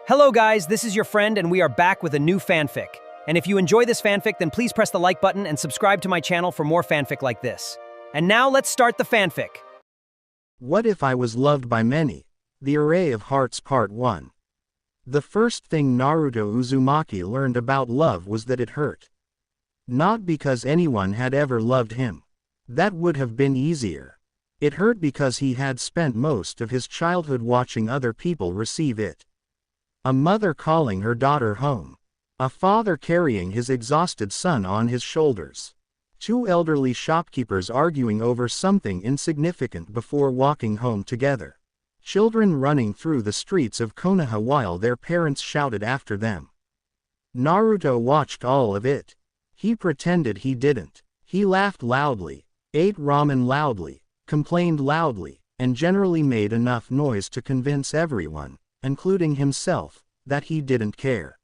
Hello guys, this is your friend and we are back with a new fanfic. And if you enjoy this fanfic, then please press the like button and subscribe to my channel for more fanfic like this. And now let's start the fanfic. What if I was loved by many? The Array of Hearts Part 1. The first thing Naruto Uzumaki learned about love was that it hurt. Not because anyone had ever loved him. That would have been easier. It hurt because he had spent most of his childhood watching other people receive it. A mother calling her daughter home. A father carrying his exhausted son on his shoulders. Two elderly shopkeepers arguing over something insignificant before walking home together. Children running through the streets of Konoha while their parents shouted after them. Naruto watched all of it. He pretended he didn't. He laughed loudly, ate ramen loudly, complained loudly, and generally made enough noise to convince everyone, including himself, that he didn't care.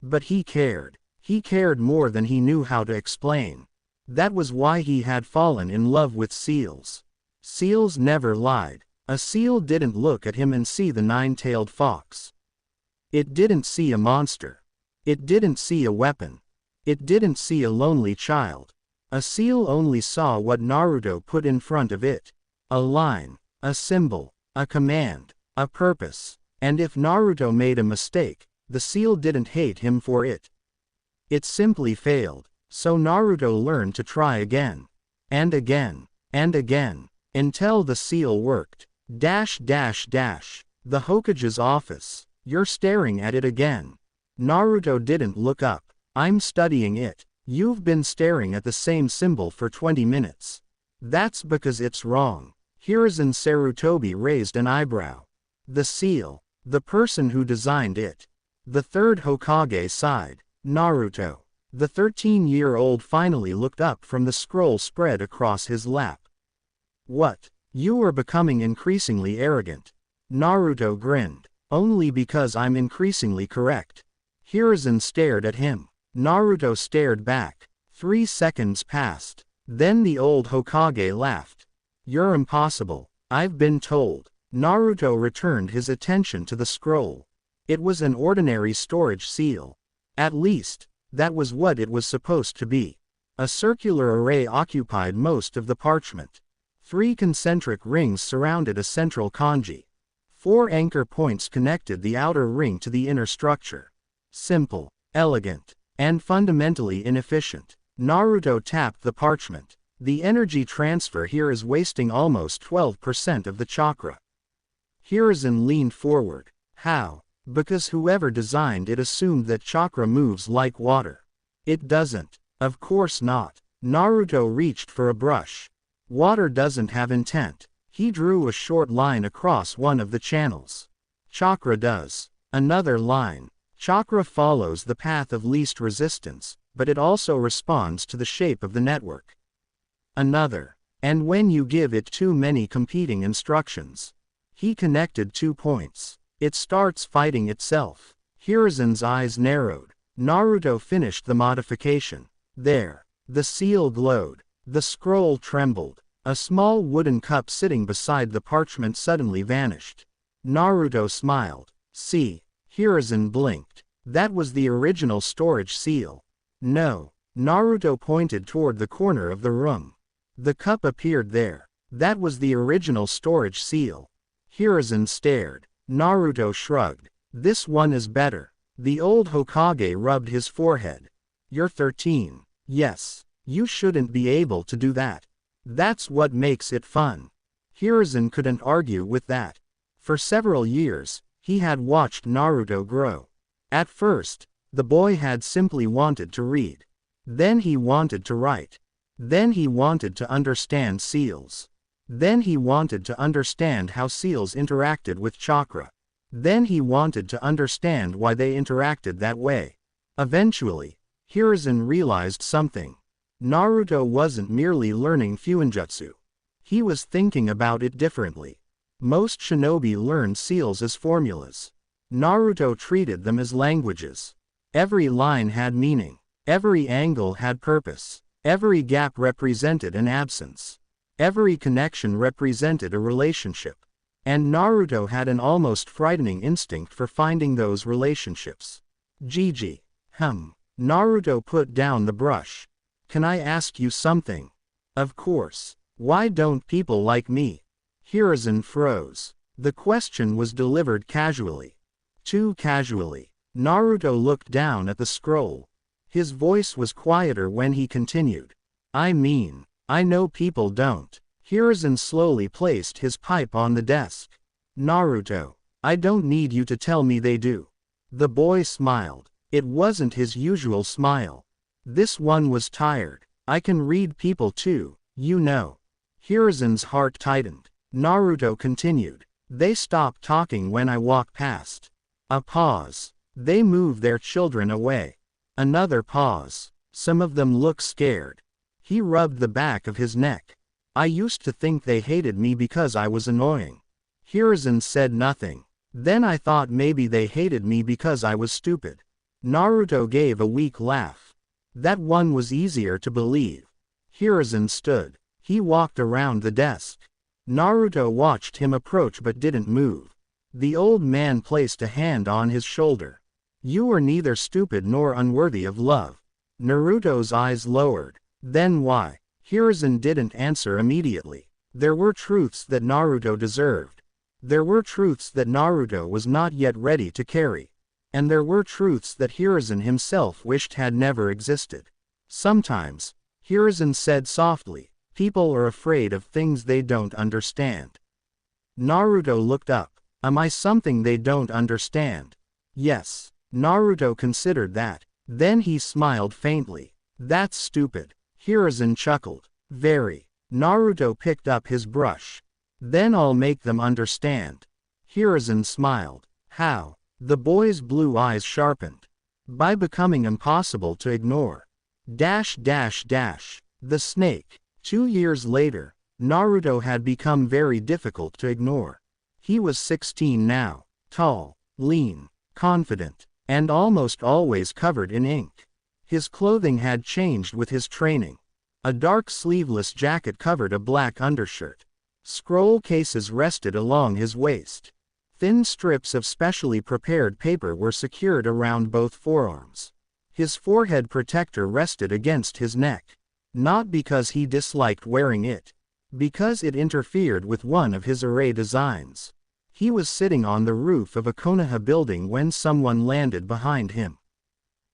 But he cared. He cared more than he knew how to explain. That was why he had fallen in love with seals. Seals never lied. A seal didn't look at him and see the nine-tailed fox. It didn't see a monster. It didn't see a weapon. It didn't see a lonely child. A seal only saw what Naruto put in front of it. A line, a symbol, a command, a purpose. And if Naruto made a mistake, the seal didn't hate him for it. It simply failed, so Naruto learned to try again. And again. And again. Until the seal worked. The Hokage's office. You're staring at it again. Naruto didn't look up. I'm studying it. You've been staring at the same symbol for 20 minutes. That's because it's wrong. Hiruzen Sarutobi raised an eyebrow. The seal. The person who designed it. The third Hokage sighed. Naruto. The 13-year-old finally looked up from the scroll spread across his lap. What? You are becoming increasingly arrogant. Naruto grinned. Only because I'm increasingly correct. Hiruzen stared at him. Naruto stared back. 3 seconds passed. Then the old Hokage laughed. You're impossible. I've been told. Naruto returned his attention to the scroll. It was an ordinary storage seal. At least, that was what it was supposed to be. A circular array occupied most of the parchment. 3 concentric rings surrounded a central kanji. 4 anchor points connected the outer ring to the inner structure. Simple, elegant, and fundamentally inefficient. Naruto tapped the parchment. The energy transfer here is wasting almost 12% of the chakra. Hiruzen leaned forward. How? Because whoever designed it assumed that chakra moves like water. It doesn't. Of course not. Naruto reached for a brush. Water doesn't have intent. He drew a short line across one of the channels. Chakra does. Another line. Chakra follows the path of least resistance, but it also responds to the shape of the network. Another. And when you give it too many competing instructions. He connected 2 points. It starts fighting itself. Hiruzen's eyes narrowed. Naruto finished the modification. There. The seal glowed. The scroll trembled. A small wooden cup sitting beside the parchment suddenly vanished. Naruto smiled. See. Hiruzen blinked. That was the original storage seal. No. Naruto pointed toward the corner of the room. The cup appeared there. That was the original storage seal. Hiruzen stared. Naruto shrugged. This one is better. The old Hokage rubbed his forehead. You're 13. Yes. You shouldn't be able to do that. That's what makes it fun. Hiruzen couldn't argue with that. For several years, he had watched Naruto grow. At first, the boy had simply wanted to read. Then he wanted to write. Then he wanted to understand seals. Then he wanted to understand how seals interacted with chakra. Then he wanted to understand why they interacted that way. Eventually, Hiruzen realized something. Naruto wasn't merely learning Fuinjutsu. He was thinking about it differently. Most shinobi learned seals as formulas. Naruto treated them as languages. Every line had meaning. Every angle had purpose. Every gap represented an absence. Every connection represented a relationship. And Naruto had an almost frightening instinct for finding those relationships. Gigi. Naruto put down the brush. Can I ask you something? Of course. Why don't people like me? Hiruzen froze. The question was delivered casually. Too casually. Naruto looked down at the scroll. His voice was quieter when he continued. I mean, I know people don't. Hiruzen slowly placed his pipe on the desk. Naruto, I don't need you to tell me they do. The boy smiled. It wasn't his usual smile. This one was tired. I can read people too, you know. Hiruzen's heart tightened. Naruto continued. They stopped talking when I walk past. A pause. They move their children away. Another pause. Some of them look scared. He rubbed the back of his neck. I used to think they hated me because I was annoying. Hiruzen said nothing. Then I thought maybe they hated me because I was stupid. Naruto gave a weak laugh. That one was easier to believe. Hiruzen stood. He walked around the desk. Naruto watched him approach but didn't move. The old man placed a hand on his shoulder. You are neither stupid nor unworthy of love. Naruto's eyes lowered. Then why? Hiruzen didn't answer immediately. There were truths that Naruto deserved. There were truths that Naruto was not yet ready to carry. And there were truths that Hiruzen himself wished had never existed. Sometimes, Hiruzen said softly, people are afraid of things they don't understand. Naruto looked up. Am I something they don't understand? Yes. Naruto considered that. Then he smiled faintly. That's stupid. Hiruzen chuckled. Very. Naruto picked up his brush. Then I'll make them understand. Hiruzen smiled. How? The boy's blue eyes sharpened. By becoming impossible to ignore. The snake. 2 years later, Naruto had become very difficult to ignore. He was 16 now, tall, lean, confident, and almost always covered in ink. His clothing had changed with his training. A dark sleeveless jacket covered a black undershirt. Scroll cases rested along his waist. Thin strips of specially prepared paper were secured around both forearms. His forehead protector rested against his neck. Not because he disliked wearing it. Because it interfered with one of his array designs. He was sitting on the roof of a Konoha building when someone landed behind him.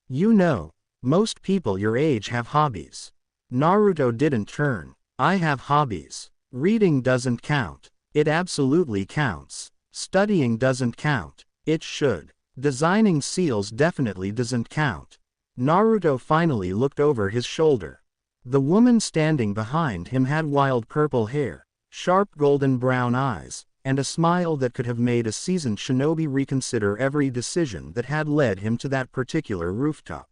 You know, most people your age have hobbies. Naruto didn't turn. I have hobbies. Reading doesn't count. It absolutely counts. Studying doesn't count. It should. Designing seals definitely doesn't count. Naruto finally looked over his shoulder. The woman standing behind him had wild purple hair, sharp golden brown eyes, and a smile that could have made a seasoned shinobi reconsider every decision that had led him to that particular rooftop.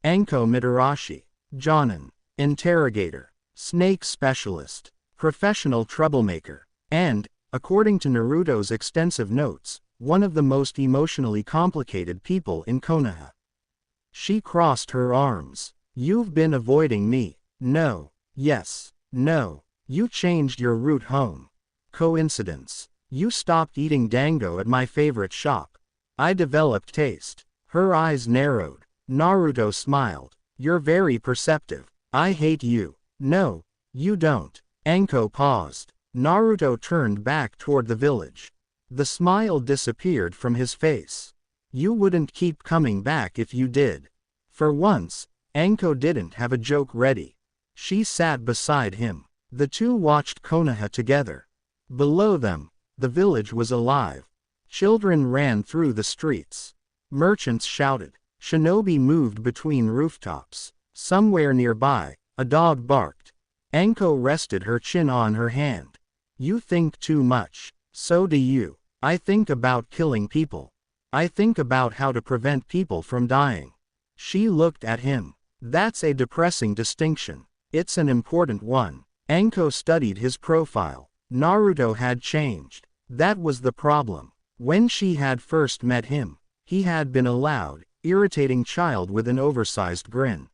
Anko Mitarashi. Jonin. Interrogator. Snake specialist. Professional troublemaker. And, according to Naruto's extensive notes, one of the most emotionally complicated people in Konoha. She crossed her arms. You've been avoiding me. No. Yes. No. You changed your route home. Coincidence. You stopped eating dango at my favorite shop. I developed taste. Her eyes narrowed. Naruto smiled. You're very perceptive. I hate you. No. You don't. Anko paused. Naruto turned back toward the village. The smile disappeared from his face. You wouldn't keep coming back if you did. For once, Anko didn't have a joke ready. She sat beside him. The two watched Konoha together. Below them, the village was alive. Children ran through the streets. Merchants shouted. Shinobi moved between rooftops. Somewhere nearby, a dog barked. Anko rested her chin on her hand. You think too much. So do you. I think about killing people. I think about how to prevent people from dying. She looked at him. That's a depressing distinction. It's an important one. Anko studied his profile. Naruto had changed. That was the problem. When she had first met him, he had been a loud, irritating child with an oversized grin.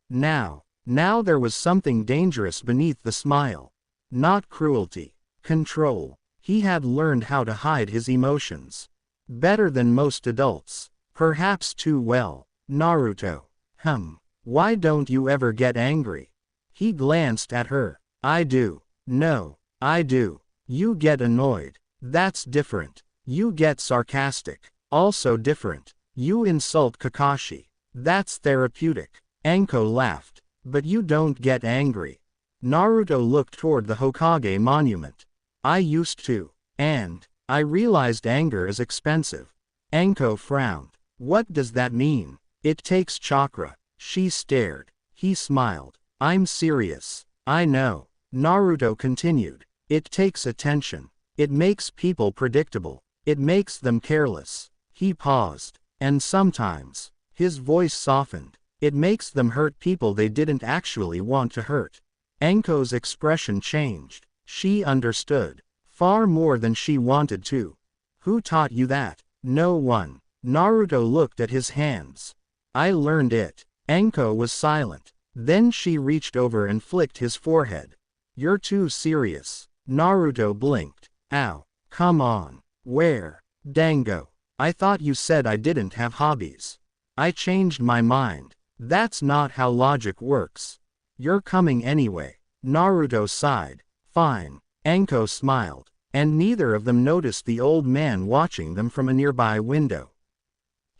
Now there was something dangerous beneath the smile. Not cruelty. Control. He had learned how to hide his emotions. Better than most adults. Perhaps too well. Naruto. Why don't you ever get angry? He glanced at her. I do. No, I do. You get annoyed. That's different. You get sarcastic. Also different. You insult Kakashi. That's therapeutic. Anko laughed. But you don't get angry. Naruto looked toward the Hokage monument. I used to. And I realized anger is expensive. Anko frowned. What does that mean? It takes chakra. She stared. He smiled. I'm serious. I know. Naruto continued. It takes attention. It makes people predictable. It makes them careless. He paused. And sometimes, his voice softened, it makes them hurt people they didn't actually want to hurt. Anko's expression changed. She understood. Far more than she wanted to. Who taught you that? No one. Naruto looked at his hands. I learned it. Anko was silent. Then she reached over and flicked his forehead. You're too serious. Naruto blinked. Ow. Come on. Where? Dango. I thought you said I didn't have hobbies. I changed my mind. That's not how logic works. You're coming anyway. Naruto sighed. Fine. Anko smiled. And neither of them noticed the old man watching them from a nearby window.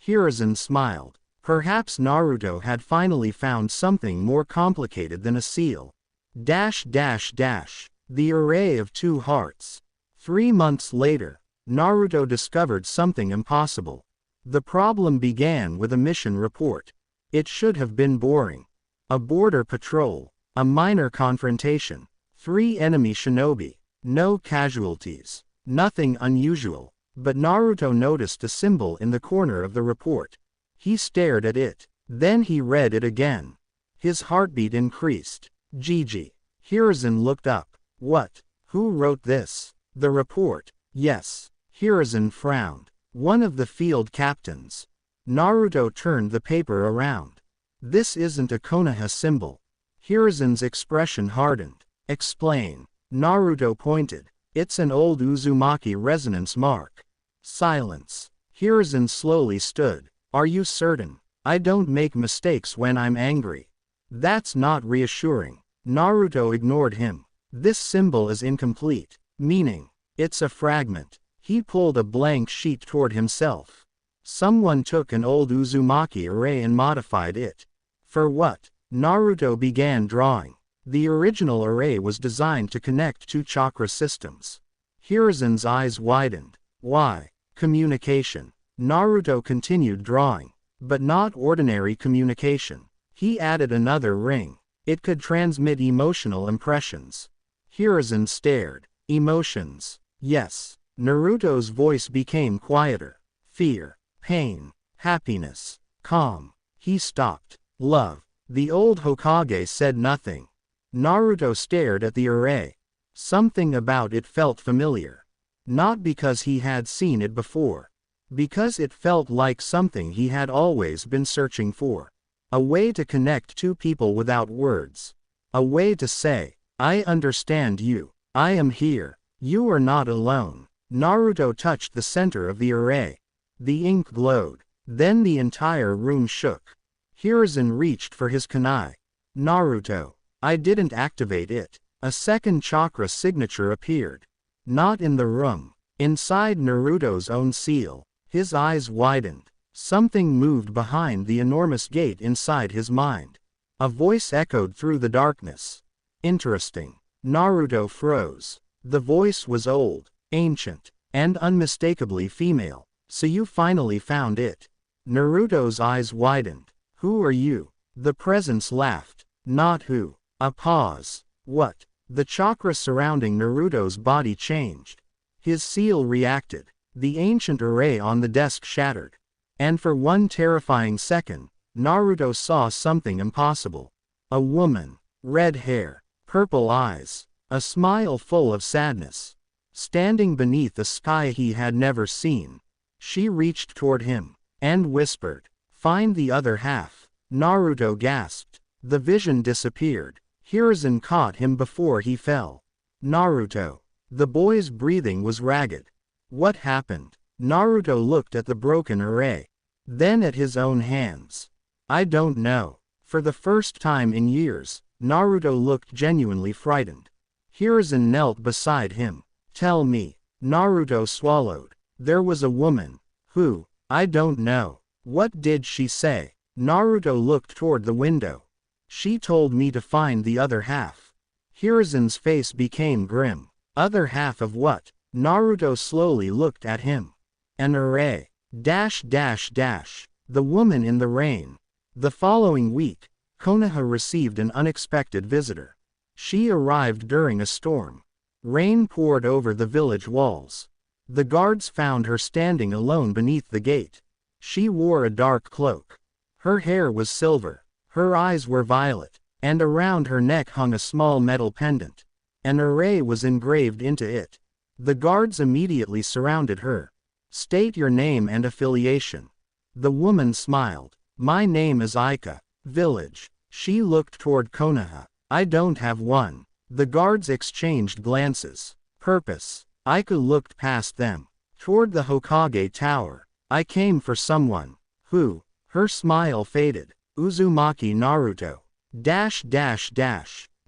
Hiruzen smiled. Perhaps Naruto had finally found something more complicated than a seal. The array of two hearts. 3 months later, Naruto discovered something impossible. The problem began with a mission report. It should have been boring. A border patrol. A minor confrontation. 3 enemy shinobi. No casualties. Nothing unusual. But Naruto noticed a symbol in the corner of the report. He stared at it. Then he read it again. His heartbeat increased. Gigi. Hiruzen looked up. What? Who wrote this? The report. Yes. Hiruzen frowned. One of the field captains. Naruto turned the paper around. This isn't a Konoha symbol. Hiruzen's expression hardened. Explain. Naruto pointed. It's an old Uzumaki resonance mark. Silence. Hiruzen slowly stood. Are you certain? I don't make mistakes when I'm angry. That's not reassuring. Naruto ignored him. This symbol is incomplete. Meaning, it's a fragment. He pulled a blank sheet toward himself. Someone took an old Uzumaki array and modified it. For what? Naruto began drawing. The original array was designed to connect 2 chakra systems. Hiruzen's eyes widened. Why? Communication. Naruto continued drawing. But not ordinary communication. He added another ring. It could transmit emotional impressions. Hiruzen stared. Emotions. Yes. Naruto's voice became quieter. Fear. Pain. Happiness. Calm. He stopped. Love. The old Hokage said nothing. Naruto stared at the array. Something about it felt familiar. Not because he had seen it before. Because it felt like something he had always been searching for. A way to connect 2 people without words. A way to say, I understand you. I am here. You are not alone. Naruto touched the center of the array. The ink glowed. Then the entire room shook. Hiruzen reached for his kunai. Naruto. I didn't activate it. A second chakra signature appeared. Not in the room. Inside Naruto's own seal. His eyes widened. Something moved behind the enormous gate inside his mind. A voice echoed through the darkness. Interesting. Naruto froze. The voice was old, ancient, and unmistakably female. So you finally found it. Naruto's eyes widened. Who are you? The presence laughed. Not who. A pause. What? The chakra surrounding Naruto's body changed. His seal reacted. The ancient array on the desk shattered. And for one terrifying second, Naruto saw something impossible. A woman. Red hair. Purple eyes. A smile full of sadness. Standing beneath a sky he had never seen. She reached toward him. And whispered. Find the other half. Naruto gasped. The vision disappeared. Hiruzen caught him before he fell. Naruto. The boy's breathing was ragged. What happened? Naruto looked at the broken array. Then at his own hands. I don't know. For the first time in years, Naruto looked genuinely frightened. Hiruzen knelt beside him. Tell me. Naruto swallowed. There was a woman. Who? I don't know. What did she say? Naruto looked toward the window. She told me to find the other half. Hiruzen's face became grim. Other half of what? Naruto slowly looked at him. An array. The woman in the rain. The following week, Konoha received an unexpected visitor. She arrived during a storm. Rain poured over the village walls. The guards found her standing alone beneath the gate. She wore a dark cloak. Her hair was silver. Her eyes were violet, and around her neck hung a small metal pendant. An array was engraved into it. The guards immediately surrounded her. State your name and affiliation. The woman smiled. My name is Aika. Village. She looked toward Konoha. I don't have one. The guards exchanged glances. Purpose. Aika looked past them. Toward the Hokage Tower. I came for someone. Who? Her smile faded. Uzumaki Naruto.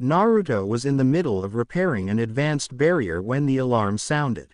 Naruto was in the middle of repairing an advanced barrier when the alarm sounded.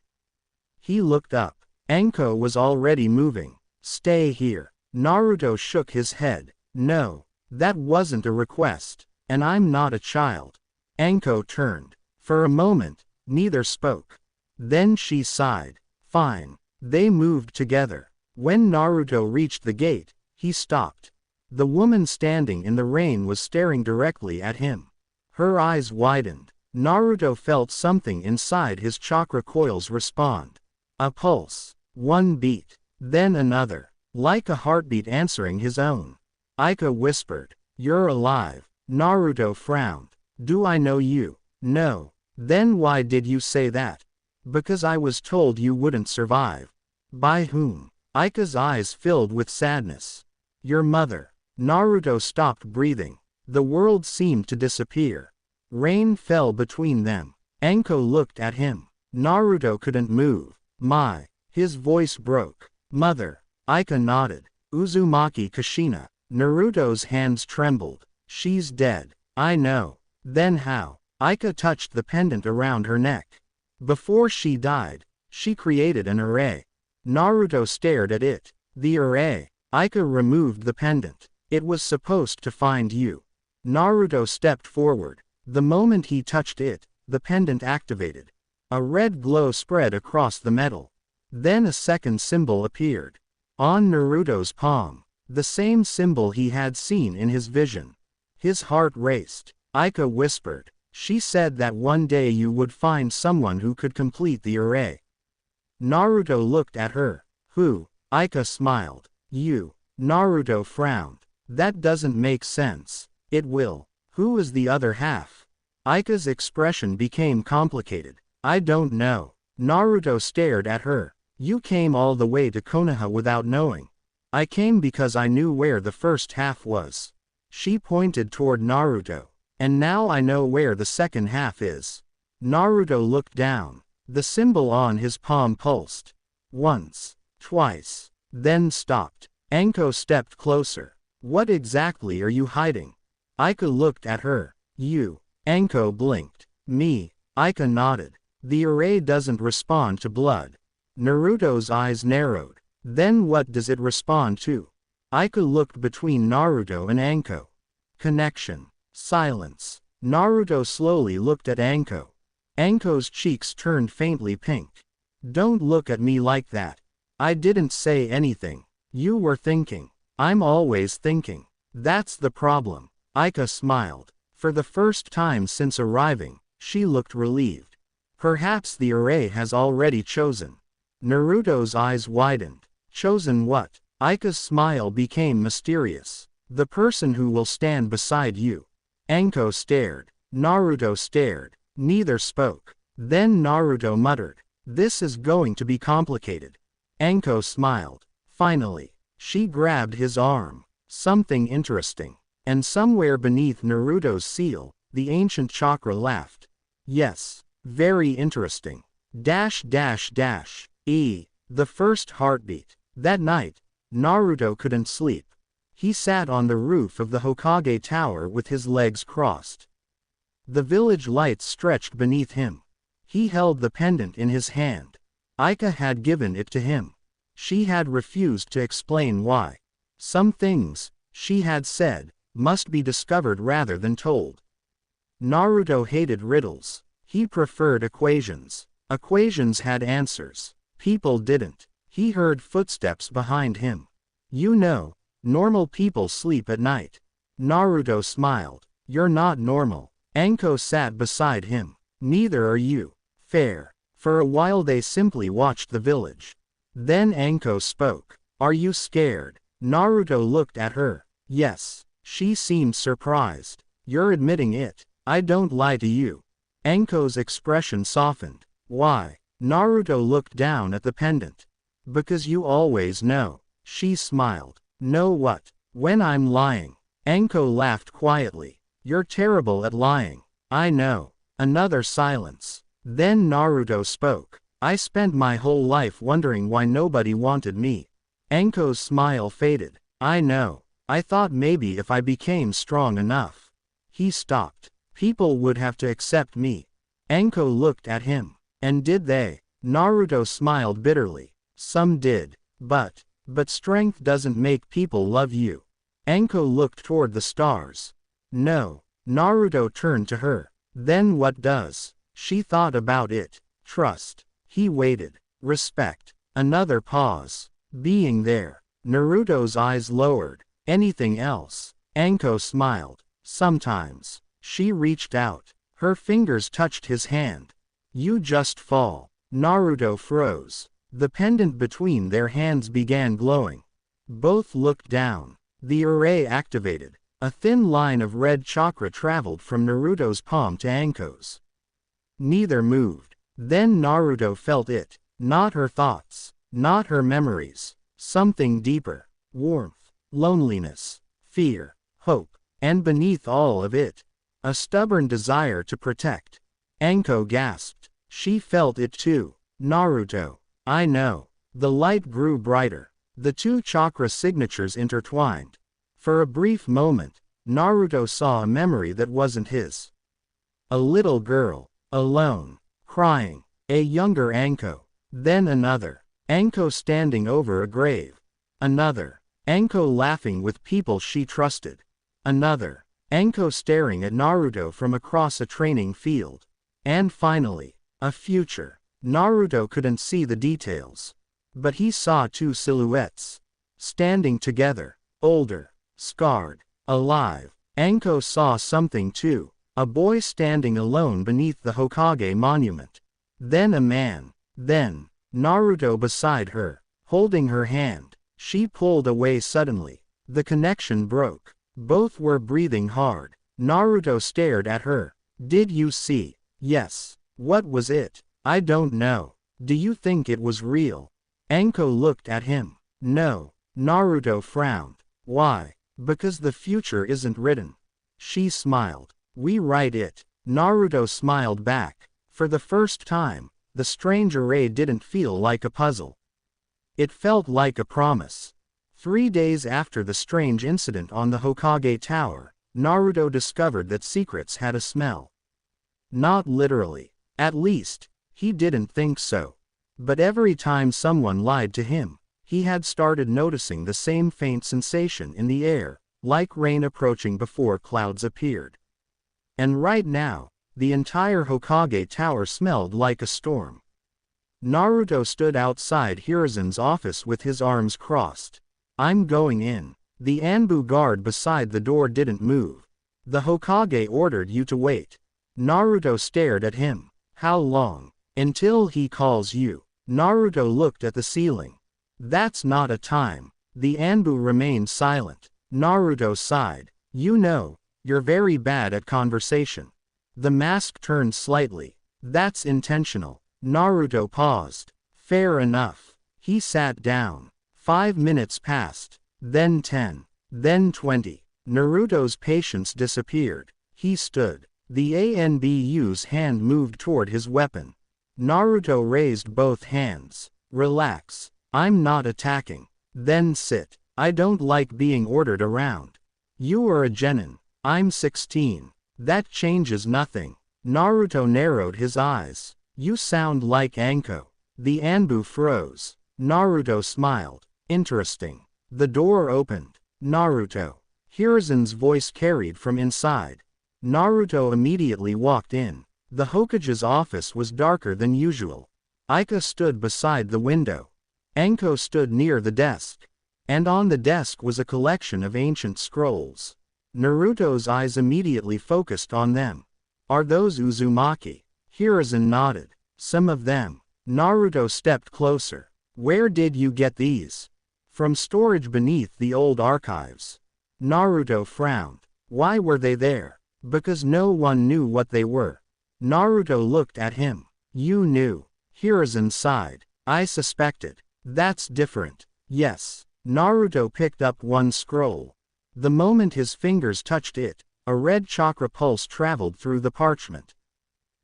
He looked up. Anko was already moving. Stay here. Naruto shook his head. No. That wasn't a request. And I'm not a child. Anko turned. For a moment, neither spoke. Then she sighed. Fine. They moved together. When Naruto reached the gate, he stopped. The woman standing in the rain was staring directly at him. Her eyes widened. Naruto felt something inside his chakra coils respond. A pulse. One beat. Then another. Like a heartbeat answering his own. Aika whispered. You're alive. Naruto frowned. Do I know you? No. Then why did you say that? Because I was told you wouldn't survive. By whom? Aika's eyes filled with sadness. Your mother. Naruto stopped breathing. The world seemed to disappear. Rain fell between them. Anko looked at him. Naruto couldn't move. His voice broke. Mother. Aika nodded. Uzumaki Kushina. Naruto's hands trembled. She's dead. I know. Then how? Aika touched the pendant around her neck. Before she died, she created an array. Naruto stared at it. The array. Aika removed the pendant. It was supposed to find you. Naruto stepped forward. The moment he touched it, the pendant activated. A red glow spread across the metal. Then a second symbol appeared. On Naruto's palm. The same symbol he had seen in his vision. His heart raced. Aika whispered. She said that one day you would find someone who could complete the array. Naruto looked at her. Who? Aika smiled. You. Naruto frowned. That doesn't make sense. It will. Who is the other half? Aika's expression became complicated. I don't know. Naruto stared at her. You came all the way to Konoha without knowing. I came because I knew where the first half was. She pointed toward Naruto. And now I know where the second half is. Naruto looked down. The symbol on his palm pulsed. Once. Twice. Then stopped. Anko stepped closer. What exactly are you hiding? Aika looked at her. You. Anko blinked. Me. Aika nodded. The array doesn't respond to blood. Naruto's eyes narrowed. Then what does it respond to? Aika looked between Naruto and Anko. Connection. Silence. Naruto slowly looked at Anko. Anko's cheeks turned faintly pink. Don't look at me like that. I didn't say anything. You were thinking. I'm always thinking. That's the problem. Aika smiled. For the first time since arriving, she looked relieved. Perhaps the array has already chosen. Naruto's eyes widened. Chosen what? Aika's smile became mysterious. The person who will stand beside you. Anko stared. Naruto stared. Neither spoke. Then Naruto muttered. This is going to be complicated. Anko smiled. Finally. She grabbed his arm. Something interesting. And somewhere beneath Naruto's seal, the ancient chakra laughed. Yes. Very interesting. Dash dash dash. The first heartbeat. That night, Naruto couldn't sleep. He sat on the roof of the Hokage Tower with his legs crossed. The village lights stretched beneath him. He held the pendant in his hand. Aika had given it to him. She had refused to explain why. Some things, she had said, must be discovered rather than told. Naruto hated riddles. He preferred equations. Equations had answers. People didn't. He heard footsteps behind him. You know, normal people sleep at night. Naruto smiled. You're not normal. Anko sat beside him. Neither are you. Fair. For a while they simply watched the village. Then Anko spoke. Are you scared? Naruto looked at her. Yes. She seemed surprised. You're admitting it. I don't lie to you. Anko's expression softened. Why? Naruto looked down at the pendant. Because you always know. She smiled. Know what? When I'm lying. Anko laughed quietly. You're terrible at lying. I know. Another silence. Then Naruto spoke. I spent my whole life wondering why nobody wanted me. Anko's smile faded. I know. I thought maybe if I became strong enough. He stopped. People would have to accept me. Anko looked at him. And did they? Naruto smiled bitterly. Some did. But strength doesn't make people love you. Anko looked toward the stars. No. Naruto turned to her. Then what does? She thought about it. Trust. He waited. Respect. Another pause. Being there. Naruto's eyes lowered. Anything else? Anko smiled. Sometimes. She reached out. Her fingers touched his hand. You just fall. Naruto froze. The pendant between their hands began glowing. Both looked down. The array activated. A thin line of red chakra traveled from Naruto's palm to Anko's. Neither moved. Then Naruto felt it. Not her thoughts. Not her memories. Something deeper. Warmth. Loneliness. Fear. Hope. And beneath all of it, a stubborn desire to protect. Anko gasped. She felt it too. Naruto. I know. The light grew brighter. The two chakra signatures intertwined. For a brief moment, Naruto saw a memory that wasn't his. A little girl, alone, crying. A younger Anko. Then another. Anko standing over a grave. Another. Anko laughing with people she trusted. Another. Anko staring at Naruto from across a training field. And finally, a future. Naruto couldn't see the details. But he saw two silhouettes. Standing together. Older. Scarred. Alive. Anko saw something too. A boy standing alone beneath the Hokage monument. Then a man. Then, Naruto beside her, holding her hand. She pulled away suddenly. The connection broke. Both were breathing hard. Naruto stared at her. Did you see? Yes. What was it? I don't know. Do you think it was real? Anko looked at him. No. Naruto frowned. Why? Because the future isn't written. She smiled. We write it. Naruto smiled back. For the first time, the strange array didn't feel like a puzzle. It felt like a promise. 3 days after the strange incident on the Hokage Tower, Naruto discovered that secrets had a smell. Not literally. At least, he didn't think so. But every time someone lied to him, he had started noticing the same faint sensation in the air, like rain approaching before clouds appeared. And right now, the entire Hokage Tower smelled like a storm. Naruto stood outside Hiruzen's office with his arms crossed. I'm going in. The Anbu guard beside the door didn't move. The Hokage ordered you to wait. Naruto stared at him. How long? Until he calls you. Naruto looked at the ceiling. That's not a time. The Anbu remained silent. Naruto sighed. You know, you're very bad at conversation. The mask turned slightly. That's intentional. Naruto paused. Fair enough. He sat down. 5 minutes passed. Then 10. Then 20. Naruto's patience disappeared. He stood. The ANBU's hand moved toward his weapon. Naruto raised both hands. Relax. I'm not attacking. Then sit. I don't like being ordered around. You are a genin. I'm 16. That changes nothing. Naruto narrowed his eyes. You sound like Anko. The Anbu froze. Naruto smiled. Interesting. The door opened. Naruto. Hiruzen's voice carried from inside. Naruto immediately walked in. The Hokage's office was darker than usual. Aika stood beside the window. Anko stood near the desk. And on the desk was a collection of ancient scrolls. Naruto's eyes immediately focused on them. Are those Uzumaki? Hiruzen nodded. Some of them. Naruto stepped closer. Where did you get these? From storage beneath the old archives. Naruto frowned. Why were they there? Because no one knew what they were. Naruto looked at him. You knew. Hiruzen sighed. I suspected. That's different. Yes. Naruto picked up one scroll. The moment his fingers touched it, a red chakra pulse traveled through the parchment.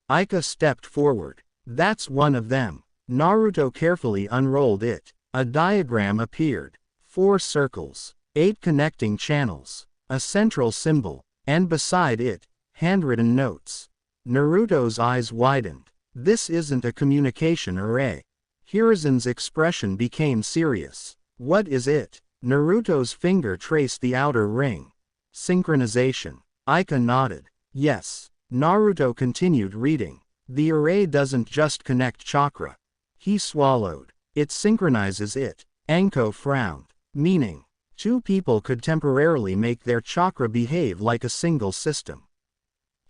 Aika stepped forward. That's one of them. Naruto carefully unrolled it. A diagram appeared. 4 circles. 8 connecting channels. A central symbol. And beside it, handwritten notes. Naruto's eyes widened. This isn't a communication array. Hiruzen's expression became serious. What is it? Naruto's finger traced the outer ring. Synchronization. Aika nodded. Yes. Naruto continued reading. The array doesn't just connect chakra. He swallowed. It synchronizes it. Anko frowned. Meaning, 2 people could temporarily make their chakra behave like a single system.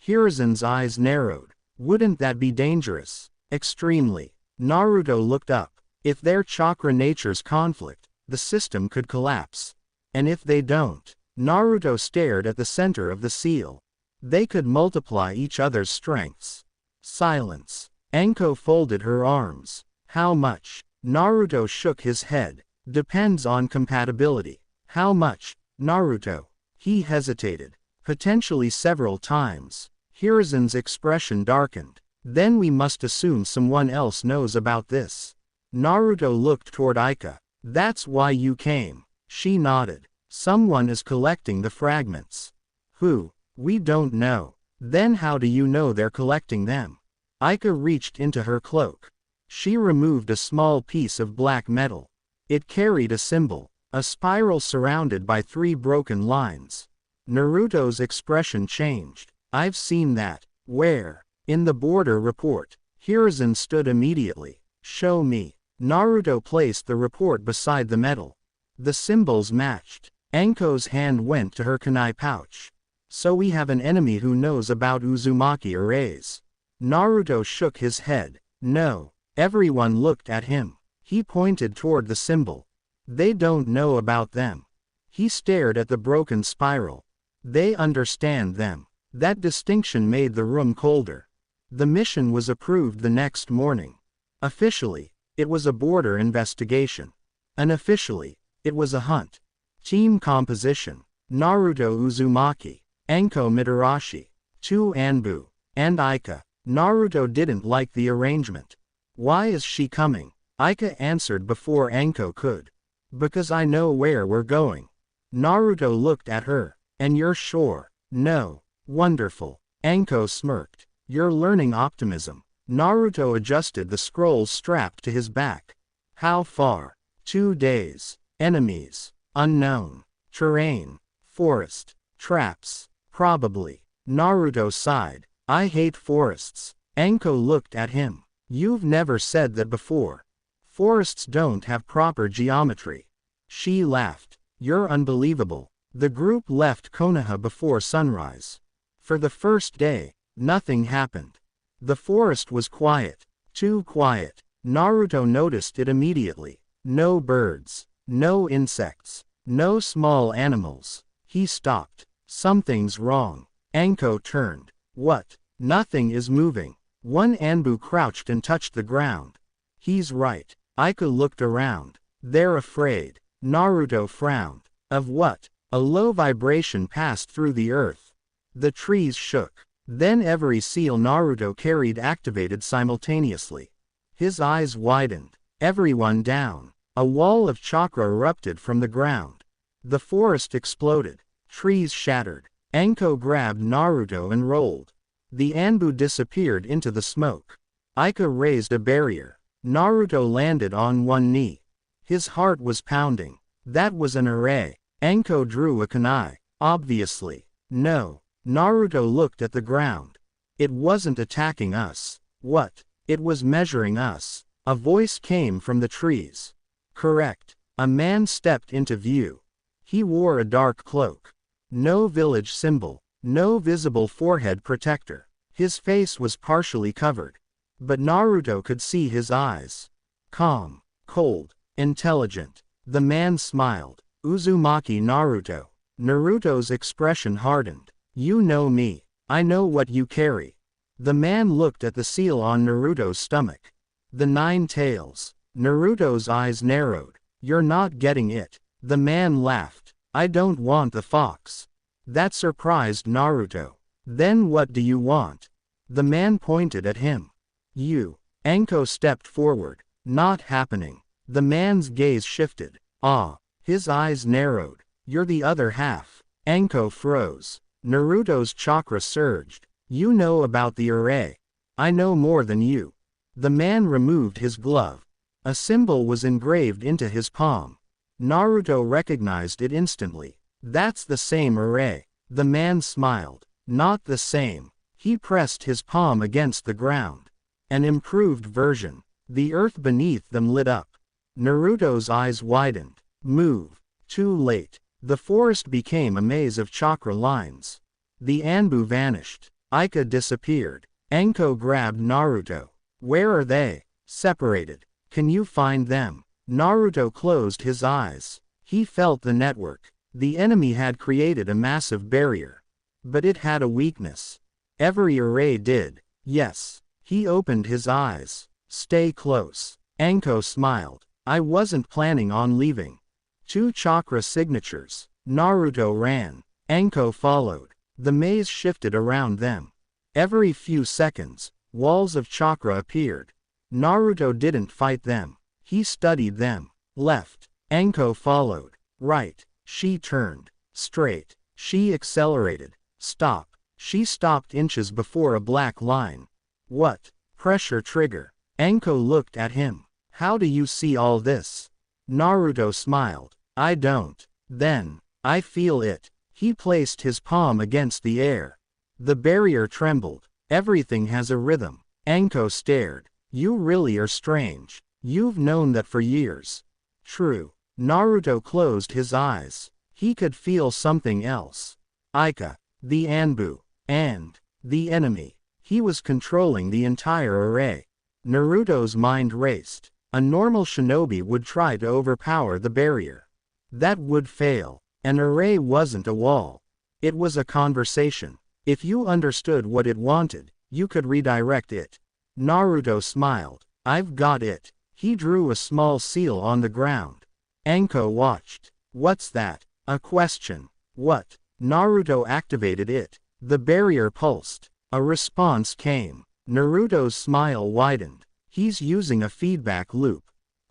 Hiruzen's eyes narrowed. Wouldn't that be dangerous? Extremely. Naruto looked up. If their chakra natures conflict, the system could collapse. And if they don't, Naruto stared at the center of the seal. They could multiply each other's strengths. Silence. Anko folded her arms. How much? Naruto shook his head. Depends on compatibility. How much? Naruto. He hesitated. Potentially several times. Hiruzen's expression darkened. Then we must assume someone else knows about this. Naruto looked toward Aika. That's why you came. She nodded. Someone is collecting the fragments. Who? We don't know. Then how do you know they're collecting them? Aika reached into her cloak. She removed a small piece of black metal. It carried a symbol, a spiral surrounded by 3 broken lines. Naruto's expression changed. I've seen that. Where? In the border report. Hiruzen stood immediately. Show me. Naruto placed the report beside the metal. The symbols matched. Anko's hand went to her kunai pouch. So we have an enemy who knows about Uzumaki arrays. Naruto shook his head. No. Everyone looked at him. He pointed toward the symbol. They don't know about them. He stared at the broken spiral. They understand them. That distinction made the room colder. The mission was approved the next morning. Officially, it was a border investigation. Unofficially, it was a hunt. Team composition. Naruto Uzumaki, Anko Mitarashi, 2 Anbu, and Aika. Naruto didn't like the arrangement. Why is she coming? Aika answered before Anko could. Because I know where we're going. Naruto looked at her. And you're sure? No. Wonderful. Anko smirked. You're learning optimism. Naruto adjusted the scroll strapped to his back. How far? 2 days. Enemies. Unknown. Terrain. Forest. Traps. Probably. Naruto sighed. I hate forests. Anko looked at him. You've never said that before. Forests don't have proper geometry. She laughed. You're unbelievable. The group left Konoha before sunrise. For the first day, nothing happened. The forest was quiet. Too quiet. Naruto noticed it immediately. No birds. No insects. No small animals. He stopped. Something's wrong. Anko turned. What? Nothing is moving. One Anbu crouched and touched the ground. He's right. Aika looked around. They're afraid. Naruto frowned. Of what? A low vibration passed through the earth. The trees shook. Then every seal Naruto carried activated simultaneously. His eyes widened. Everyone down. A wall of chakra erupted from the ground. The forest exploded. Trees shattered. Anko grabbed Naruto and rolled. The Anbu disappeared into the smoke. Ika raised a barrier. Naruto landed on one knee. His heart was pounding. That was an array. Anko drew a kunai. Obviously. No. Naruto looked at the ground. It wasn't attacking us. What? It was measuring us. A voice came from the trees. Correct. A man stepped into view. He wore a dark cloak. No village symbol. No visible forehead protector. His face was partially covered. But Naruto could see his eyes. Calm. Cold. Intelligent. The man smiled. Uzumaki Naruto. Naruto's expression hardened. You know me. I know what you carry. The man looked at the seal on Naruto's stomach. The 9 tails. Naruto's eyes narrowed. You're not getting it. The man laughed. I don't want the fox. That surprised Naruto. Then what do you want? The man pointed at him. You. Anko stepped forward. Not happening. The man's gaze shifted. Ah. His eyes narrowed. You're the other half. Anko froze. Naruto's chakra surged. You know about the array. I know more than you. The man removed his glove. A symbol was engraved into his palm. Naruto recognized it instantly. That's the same array. The man smiled. Not the same. He pressed his palm against the ground. An improved version. The earth beneath them lit up. Naruto's eyes widened. Move. Too late. The forest became a maze of chakra lines. The Anbu vanished. Ika disappeared. Anko grabbed Naruto. Where are they? Separated. Can you find them? Naruto closed his eyes. He felt the network. The enemy had created a massive barrier. But it had a weakness. Every array did. Yes. He opened his eyes. Stay close. Anko smiled. I wasn't planning on leaving. 2 chakra signatures. Naruto ran. Anko followed. The maze shifted around them. Every few seconds, walls of chakra appeared. Naruto didn't fight them. He studied them. Left. Anko followed. Right. She turned. Straight. She accelerated. Stop. She stopped inches before a black line. What? Pressure trigger. Anko looked at him. How do you see all this? Naruto smiled. I don't. Then, I feel it. He placed his palm against the air. The barrier trembled. Everything has a rhythm. Anko stared. You really are strange. You've known that for years. True. Naruto closed his eyes. He could feel something else. Ika. The Anbu. And. The enemy. He was controlling the entire array. Naruto's mind raced. A normal shinobi would try to overpower the barrier. That would fail. An array wasn't a wall. It was a conversation. If you understood what it wanted, you could redirect it. Naruto smiled. I've got it. He drew a small seal on the ground. Anko watched. What's that? A question. What? Naruto activated it. The barrier pulsed. A response came. Naruto's smile widened. He's using a feedback loop.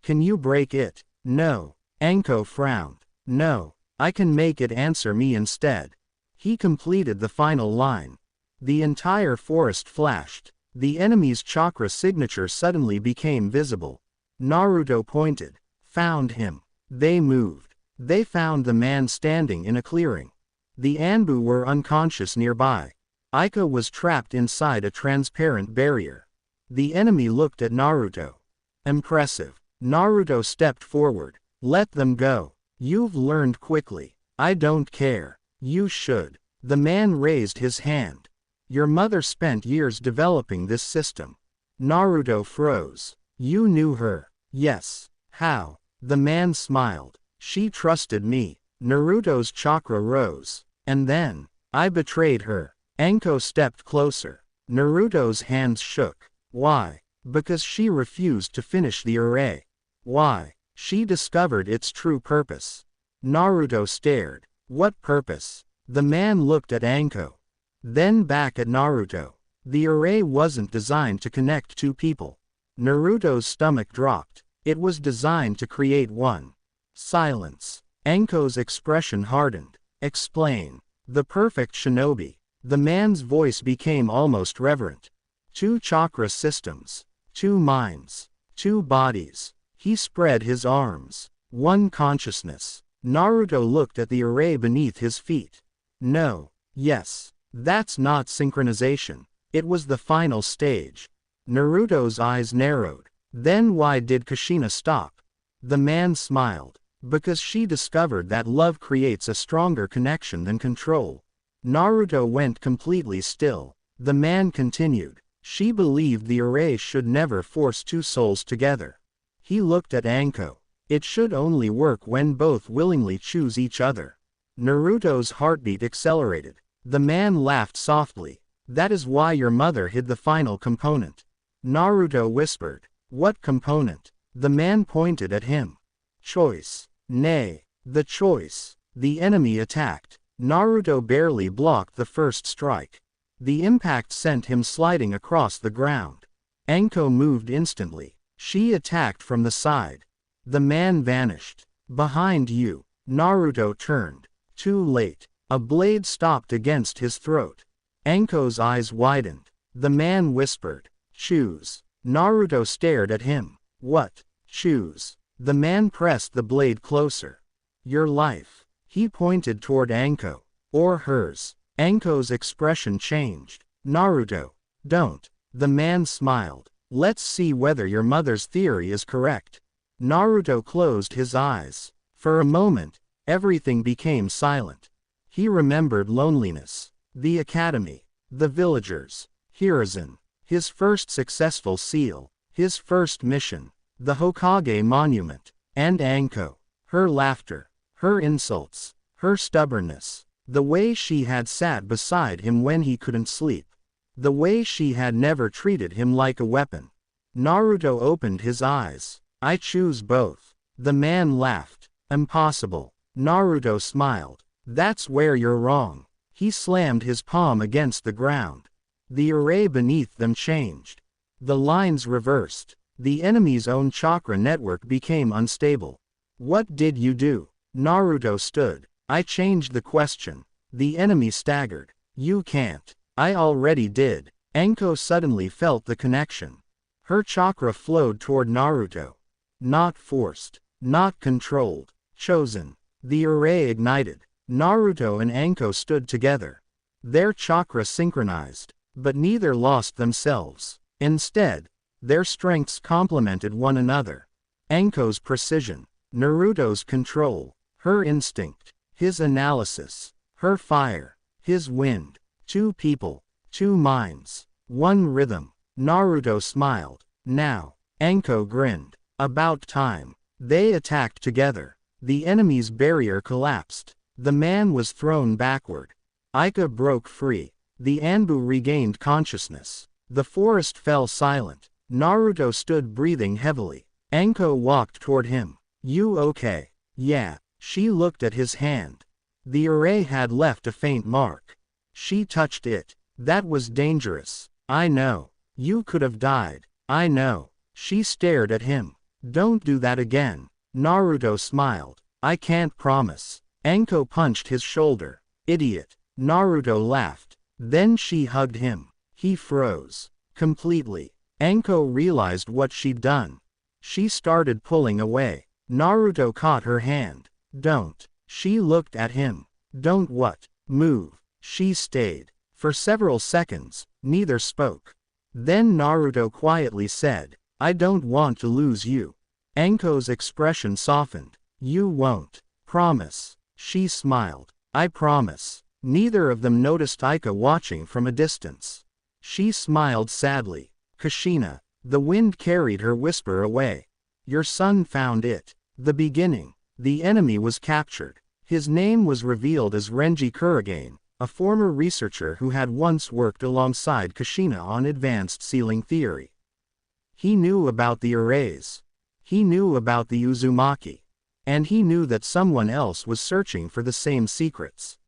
Can you break it? No. Anko frowned. No. I can make it answer me instead. He completed the final line. The entire forest flashed. The enemy's chakra signature suddenly became visible. Naruto pointed. Found him. They moved. They found the man standing in a clearing. The Anbu were unconscious nearby. Ika was trapped inside a transparent barrier. The enemy looked at Naruto. Impressive. Naruto stepped forward. Let them go. You've learned quickly. I don't care. You should. The man raised his hand. Your mother spent years developing this system. Naruto froze. You knew her. Yes. How? The man smiled. She trusted me. Naruto's chakra rose. And then, I betrayed her. Anko stepped closer. Naruto's hands shook. Why? Because she refused to finish the array. Why? She discovered its true purpose. Naruto stared. What purpose? The man looked at Anko. Then back at Naruto. The array wasn't designed to connect two people. Naruto's stomach dropped. It was designed to create one. Silence. Anko's expression hardened. Explain. The perfect shinobi. The man's voice became almost reverent. Two chakra systems. Two minds. Two bodies. He spread his arms. One consciousness. Naruto looked at the array beneath his feet. No. Yes. That's not synchronization. It was the final stage. Naruto's eyes narrowed. Then why did Kushina stop? The man smiled. Because she discovered that love creates a stronger connection than control. Naruto went completely still. The man continued. She believed the array should never force two souls together. He looked at Anko. It should only work when both willingly choose each other. Naruto's heartbeat accelerated. The man laughed softly. That is why your mother hid the final component. Naruto whispered. What component? The man pointed at him. Choice. Nay. The choice. The enemy attacked. Naruto barely blocked the first strike. The impact sent him sliding across the ground. Anko moved instantly. She attacked from the side. The man vanished. Behind you. Naruto turned. Too late. A blade stopped against his throat. Anko's eyes widened. The man whispered. Choose. Naruto stared at him. What? Choose. The man pressed the blade closer. Your life. He pointed toward Anko. Or hers. Anko's expression changed. Naruto. Don't. The man smiled. Let's see whether your mother's theory is correct. Naruto closed his eyes. For a moment, everything became silent. He remembered loneliness. The academy. The villagers. Hiruzen. His first successful seal. His first mission. The Hokage monument. And Anko. Her laughter. Her insults. Her stubbornness. The way she had sat beside him when he couldn't sleep. The way she had never treated him like a weapon. Naruto opened his eyes. I choose both. The man laughed. Impossible. Naruto smiled. That's where you're wrong. He slammed his palm against the ground. The array beneath them changed. The lines reversed. The enemy's own chakra network became unstable. What did you do? Naruto stood. I changed the question. The enemy staggered. You can't. I already did. Anko suddenly felt the connection. Her chakra flowed toward Naruto. Not forced. Not controlled. Chosen. The array ignited. Naruto and Anko stood together. Their chakra synchronized. But neither lost themselves. Instead, their strengths complemented one another. Anko's precision. Naruto's control. Her instinct. His analysis. Her fire. His wind. Two people. Two minds. One rhythm. Naruto smiled. Now. Anko grinned. About time. They attacked together. The enemy's barrier collapsed. The man was thrown backward. Ika broke free. The Anbu regained consciousness. The forest fell silent. Naruto stood breathing heavily. Anko walked toward him. You okay? Yeah. She looked at his hand. The array had left a faint mark. She touched it. That was dangerous. I know. You could have died. I know. She stared at him. Don't do that again. Naruto smiled. I can't promise. Anko punched his shoulder. Idiot. Naruto laughed. Then she hugged him. He froze. Completely. Anko realized what she'd done. She started pulling away. Naruto caught her hand. Don't. She looked at him. Don't what? Move. She stayed. For several seconds, neither spoke. Then Naruto quietly said, I don't want to lose you. Anko's expression softened. You won't. Promise. She smiled. I promise. Neither of them noticed Ika watching from a distance. She smiled sadly. Kushina. The wind carried her whisper away. Your son found it. The beginning. The enemy was captured. His name was revealed as Renji Kurogane, a former researcher who had once worked alongside Kushina on advanced sealing theory. He knew about the arrays. He knew about the Uzumaki. And he knew that someone else was searching for the same secrets.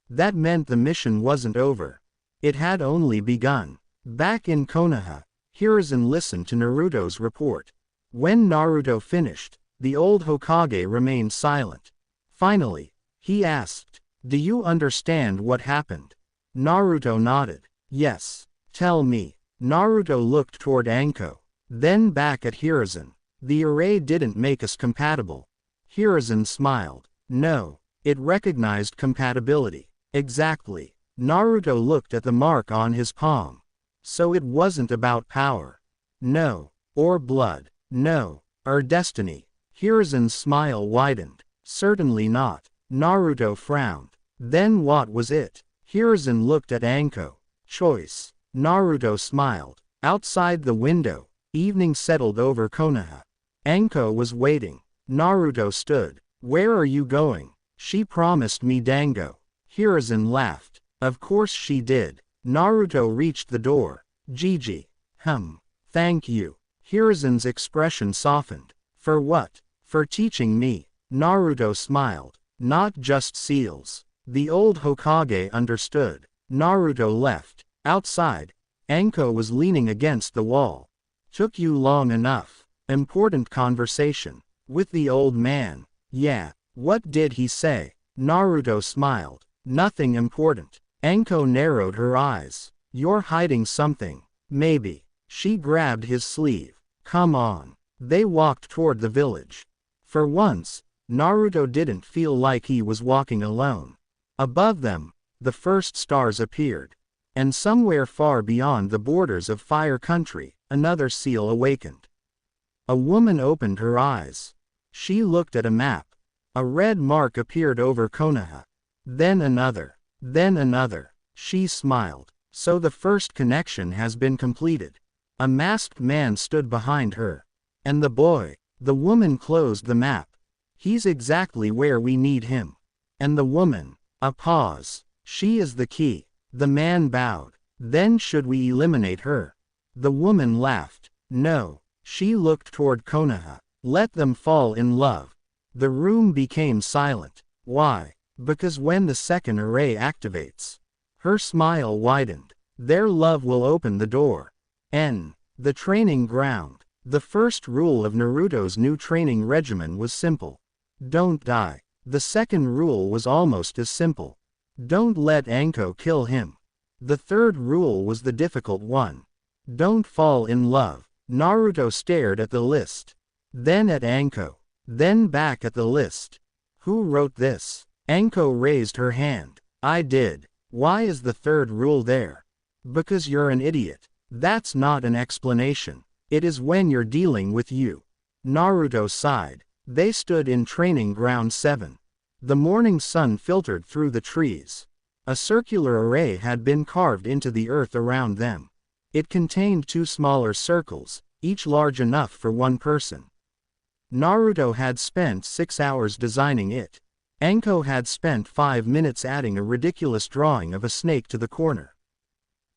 That meant the mission wasn't over. It had only begun. Back in Konoha, Hiruzen listened to Naruto's report. When Naruto finished, the old Hokage remained silent. Finally, he asked, "Do you understand what happened?" Naruto nodded. "Yes. Tell me." Naruto looked toward Anko, then back at Hiruzen. "The array didn't make us compatible." Hiruzen smiled. "No, it recognized compatibility." "Exactly." Naruto looked at the mark on his palm. "So it wasn't about power." "No. Or blood." "No. Or destiny." Hiruzen's smile widened. "Certainly not." Naruto frowned. "Then what was it?" Hiruzen looked at Anko. "Choice." Naruto smiled. Outside the window, evening settled over Konoha. Anko was waiting. Naruto stood. "Where are you going?" "She promised me Dango." Hiruzen laughed. "Of course she did." Naruto reached the door. "Gigi." Thank you." Hiruzen's expression softened. "For what?" "For teaching me." Naruto smiled. "Not just seals." The old Hokage understood. Naruto left. Outside, Anko was leaning against the wall. "Took you long enough." "Important conversation." "With the old man." "Yeah." "What did he say?" Naruto smiled. "Nothing important." Anko narrowed her eyes. "You're hiding something." "Maybe." She grabbed his sleeve. "Come on." They walked toward the village. For once, Naruto didn't feel like he was walking alone. Above them, the first stars appeared. And somewhere far beyond the borders of Fire Country, another seal awakened. A woman opened her eyes. She looked at a map. A red mark appeared over Konoha. Then another. Then another. She smiled. "So the first connection has been completed." A masked man stood behind her. "And the boy?" The woman closed the map. "He's exactly where we need him." "And the woman?" A pause. "She is the key." The man bowed. "Then should we eliminate her?" The woman laughed. "No." She looked toward Konoha. "Let them fall in love." The room became silent. "Why?" "Because when the second array activates." Her smile widened. "Their love will open the door." The training ground. The first rule of Naruto's new training regimen was simple. Don't die. The second rule was almost as simple. Don't let Anko kill him. The third rule was the difficult one. Don't fall in love. Naruto stared at the list. Then at Anko. Then back at the list. "Who wrote this?" Anko raised her hand. "I did." "Why is the third rule there?" "Because you're an idiot." "That's not an explanation. It is when you're dealing with you." Naruto sighed. They stood in training ground 7. The morning sun filtered through the trees. A circular array had been carved into the earth around them. It contained 2 smaller circles, each large enough for one person. Naruto had spent 6 hours designing it. Anko had spent 5 minutes adding a ridiculous drawing of a snake to the corner.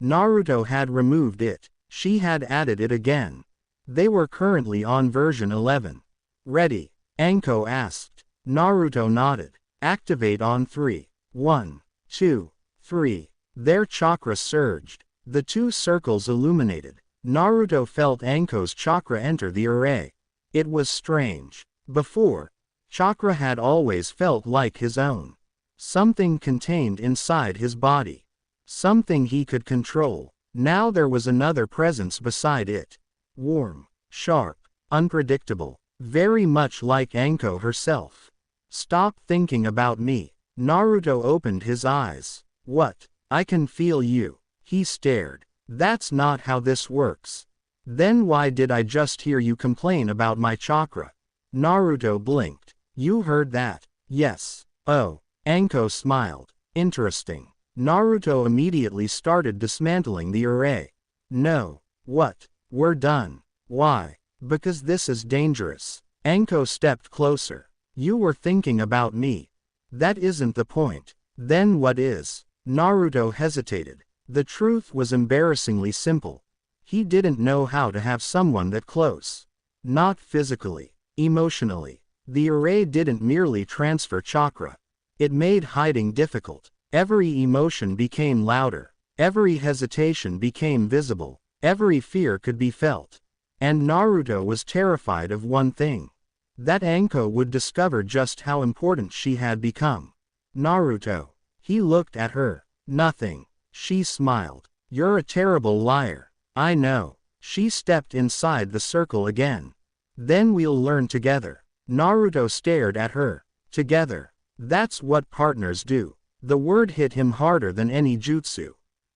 Naruto had removed it. She had added it again. They were currently on version 11. "Ready?" Anko asked. Naruto nodded. "Activate on 3. 1, 2, 3. Their chakra surged. The 2 circles illuminated. Naruto felt Anko's chakra enter the array. It was strange. Before, chakra had always felt like his own. Something contained inside his body. Something he could control. Now there was another presence beside it. Warm, sharp, unpredictable. Very much like Anko herself. "Stop thinking about me." Naruto opened his eyes. "What?" "I can feel you." He stared. "That's not how this works." "Then why did I just hear you complain about my chakra?" Naruto blinked. "You heard that?" "Yes." "Oh." Anko smiled. "Interesting." Naruto immediately started dismantling the array. "No." "What?" "We're done." "Why?" "Because this is dangerous." Anko stepped closer. "You were thinking about me." "That isn't the point." "Then what is?" Naruto hesitated. The truth was embarrassingly simple. He didn't know how to have someone that close. Not physically. Emotionally. The array didn't merely transfer chakra. It made hiding difficult. Every emotion became louder. Every hesitation became visible. Every fear could be felt. And Naruto was terrified of one thing. That Anko would discover just how important she had become. Naruto. He looked at her. Nothing. She smiled. You're a terrible liar. I know. She stepped inside the circle again. Then we'll learn together. Naruto stared at her. Together. That's what partners do. The word hit him harder than any jutsu.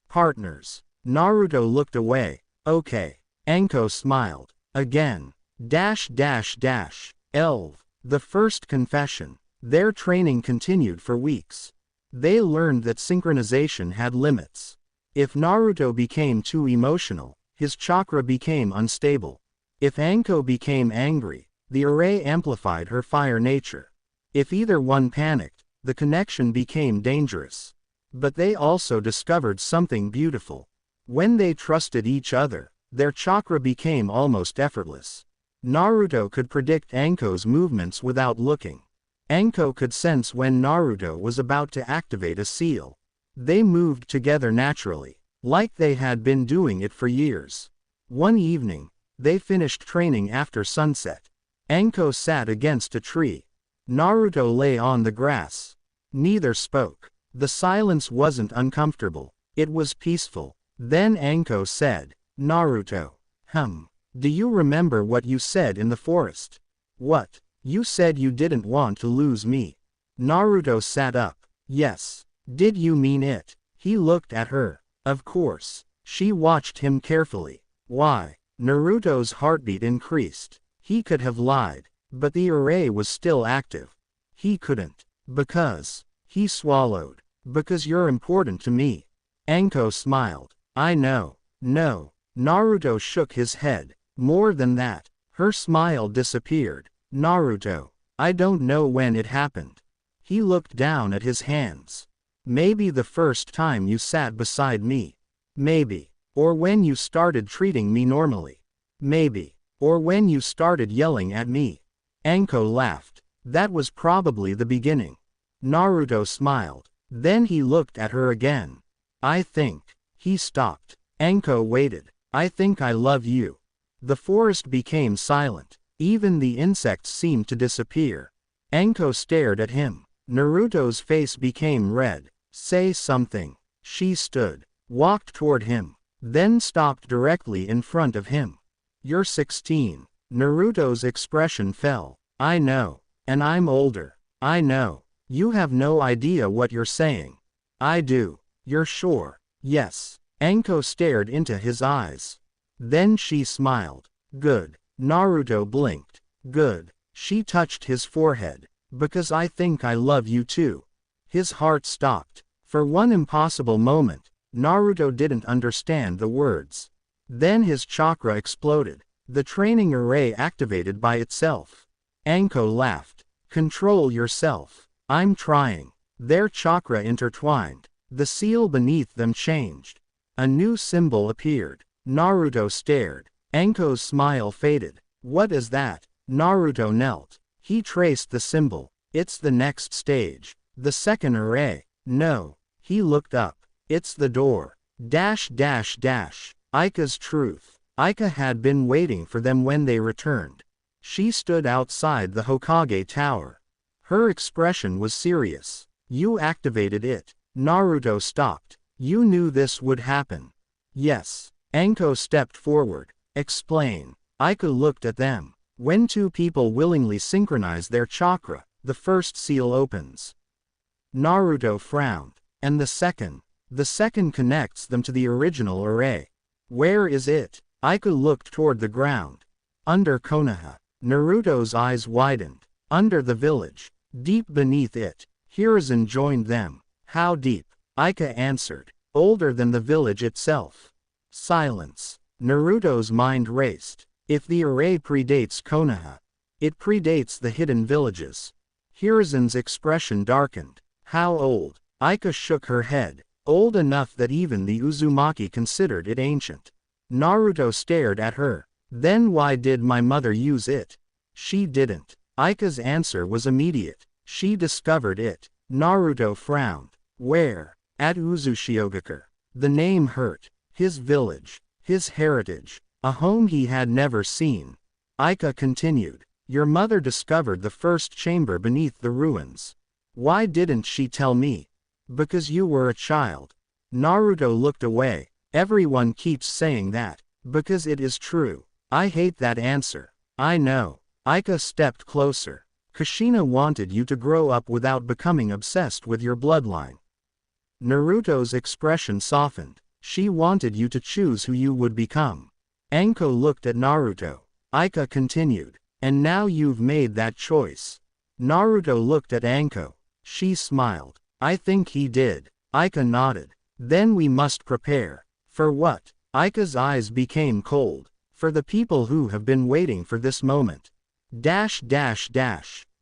Partners. Naruto looked away. Okay. Anko smiled. Again. The first confession. Their training continued for weeks. They learned that synchronization had limits. If Naruto became too emotional, his chakra became unstable. If Anko became angry, the array amplified her fire nature. If either one panicked, the connection became dangerous. But they also discovered something beautiful. When they trusted each other, their chakra became almost effortless. Naruto could predict Anko's movements without looking. Anko could sense when Naruto was about to activate a seal. They moved together naturally, like they had been doing it for years. One evening, they finished training after sunset. Anko sat against a tree. Naruto lay on the grass. Neither spoke. The silence wasn't uncomfortable. It was peaceful. Then Anko said, Naruto. Do you remember what you said in the forest? What? You said you didn't want to lose me. Naruto sat up. Yes. Did you mean it? He looked at her. Of course. She watched him carefully. Why? Naruto's heartbeat increased. He could have lied. But the array was still active. He couldn't. Because. He swallowed. Because you're important to me. Anko smiled. I know. No. Naruto shook his head. More than that. Her smile disappeared. Naruto. I don't know when it happened. He looked down at his hands. Maybe the first time you sat beside me. Maybe. Or when you started treating me normally. Maybe. Or when you started yelling at me. Anko laughed. That was probably the beginning. Naruto smiled. Then he looked at her again. I think. He stopped. Anko waited. I think I love you. The forest became silent. Even the insects seemed to disappear. Anko stared at him. Naruto's face became red. Say something. She stood. Walked toward him. Then stopped directly in front of him. You're 16. Naruto's expression fell. I know. And I'm older. I know. You have no idea what you're saying. I do. You're sure? Yes. Anko stared into his eyes. Then she smiled. Good. Naruto blinked. Good. She touched his forehead. Because I think I love you too. His heart stopped. For one impossible moment, Naruto didn't understand the words. Then his chakra exploded. The training array activated by itself. Anko laughed. Control yourself. I'm trying. Their chakra intertwined. The seal beneath them changed. A new symbol appeared. Naruto stared. Anko's smile faded. What is that? Naruto knelt. He traced the symbol. It's the next stage. The second array. No. He looked up. It's the door. Ika's truth. Ika had been waiting for them when they returned. She stood outside the Hokage Tower. Her expression was serious. You activated it. Naruto stopped. You knew this would happen. Yes. Anko stepped forward. Explain. Ika looked at them. When two people willingly synchronize their chakra, the first seal opens. Naruto frowned. And the second? The second connects them to the original array. Where is it? Ika looked toward the ground. Under Konoha. Naruto's eyes widened. Under the village. Deep beneath it. Hiruzen joined them. How deep? Ika answered. Older than the village itself. Silence. Naruto's mind raced. If the array predates Konoha, it predates the hidden villages. Hiruzen's expression darkened. How old? Ika shook her head. Old enough that even the Uzumaki considered it ancient. Naruto stared at her. Then why did my mother use it? She didn't. Ika's answer was immediate. She discovered it. Naruto frowned. Where? At Uzushiogakure. The name hurt. His village. His heritage. A home he had never seen. Aika continued. Your mother discovered the first chamber beneath the ruins. Why didn't she tell me? Because you were a child. Naruto looked away. Everyone keeps saying that. Because it is true. I hate that answer. I know. Aika stepped closer. Kushina wanted you to grow up without becoming obsessed with your bloodline. Naruto's expression softened. She wanted you to choose who you would become. Anko looked at Naruto. Aika continued. And now you've made that choice. Naruto looked at Anko. She smiled. I think he did. Aika nodded. Then we must prepare. For what? Aika's eyes became cold. For the people who have been waiting for this moment.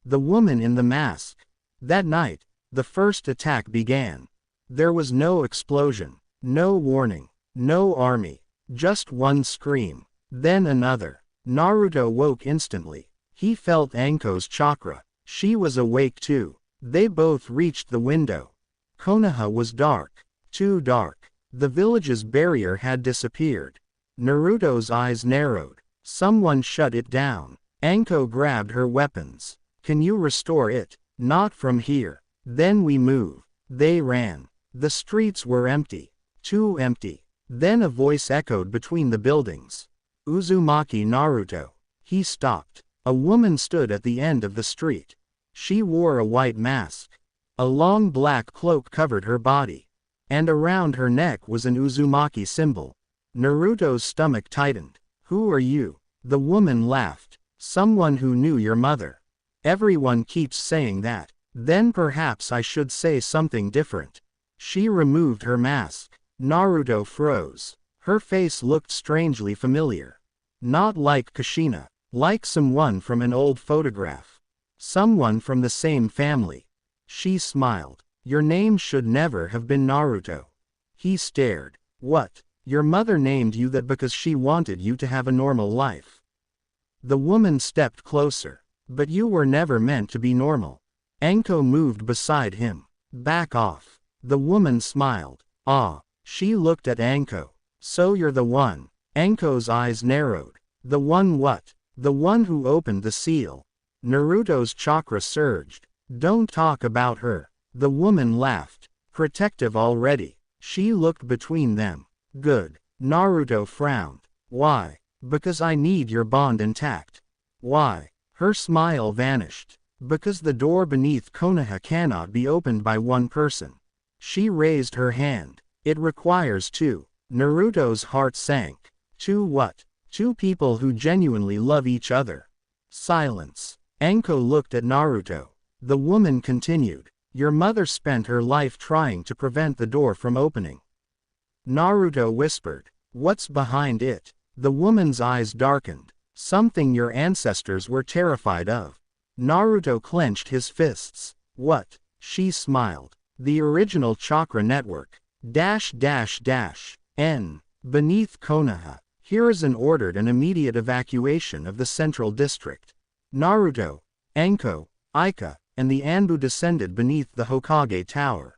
The woman in the mask. That night, the first attack began. There was no explosion, no warning, no army, just one scream, then another. Naruto woke instantly. He felt Anko's chakra. She was awake too. They both reached the window. Konoha was dark, too dark. The village's barrier had disappeared. Naruto's eyes narrowed. Someone shut it down. Anko grabbed her weapons. Can you restore it? Not from here. Then we move. They ran. The streets were empty. Too empty. Then a voice echoed between the buildings. Uzumaki Naruto. He stopped. A woman stood at the end of the street. She wore a white mask. A long black cloak covered her body. And around her neck was an Uzumaki symbol. Naruto's stomach tightened. Who are you? The woman laughed. Someone who knew your mother. Everyone keeps saying that. Then perhaps I should say something different. She removed her mask. Naruto froze. Her face looked strangely familiar. Not like Kushina. Like someone from an old photograph. Someone from the same family. She smiled. Your name should never have been Naruto. He stared. What? Your mother named you that because she wanted you to have a normal life. The woman stepped closer. But you were never meant to be normal. Anko moved beside him. Back off. The woman smiled. Ah. She looked at Anko. So you're the one. Anko's eyes narrowed. The one what? The one who opened the seal. Naruto's chakra surged. Don't talk about her. The woman laughed. Protective already. She looked between them. Good. Naruto frowned. Why? Because I need your bond intact. Why? Her smile vanished. Because the door beneath Konoha cannot be opened by one person. She raised her hand. It requires two. Naruto's heart sank. Two what? Two people who genuinely love each other. Silence. Anko looked at Naruto. The woman continued. Your mother spent her life trying to prevent the door from opening. Naruto whispered. What's behind it? The woman's eyes darkened. Something your ancestors were terrified of. Naruto clenched his fists. What? She smiled. The original chakra network. N. Beneath Konoha. Here is an ordered and immediate evacuation of the central district. Naruto, Anko, Aika, and the Anbu descended beneath the Hokage Tower.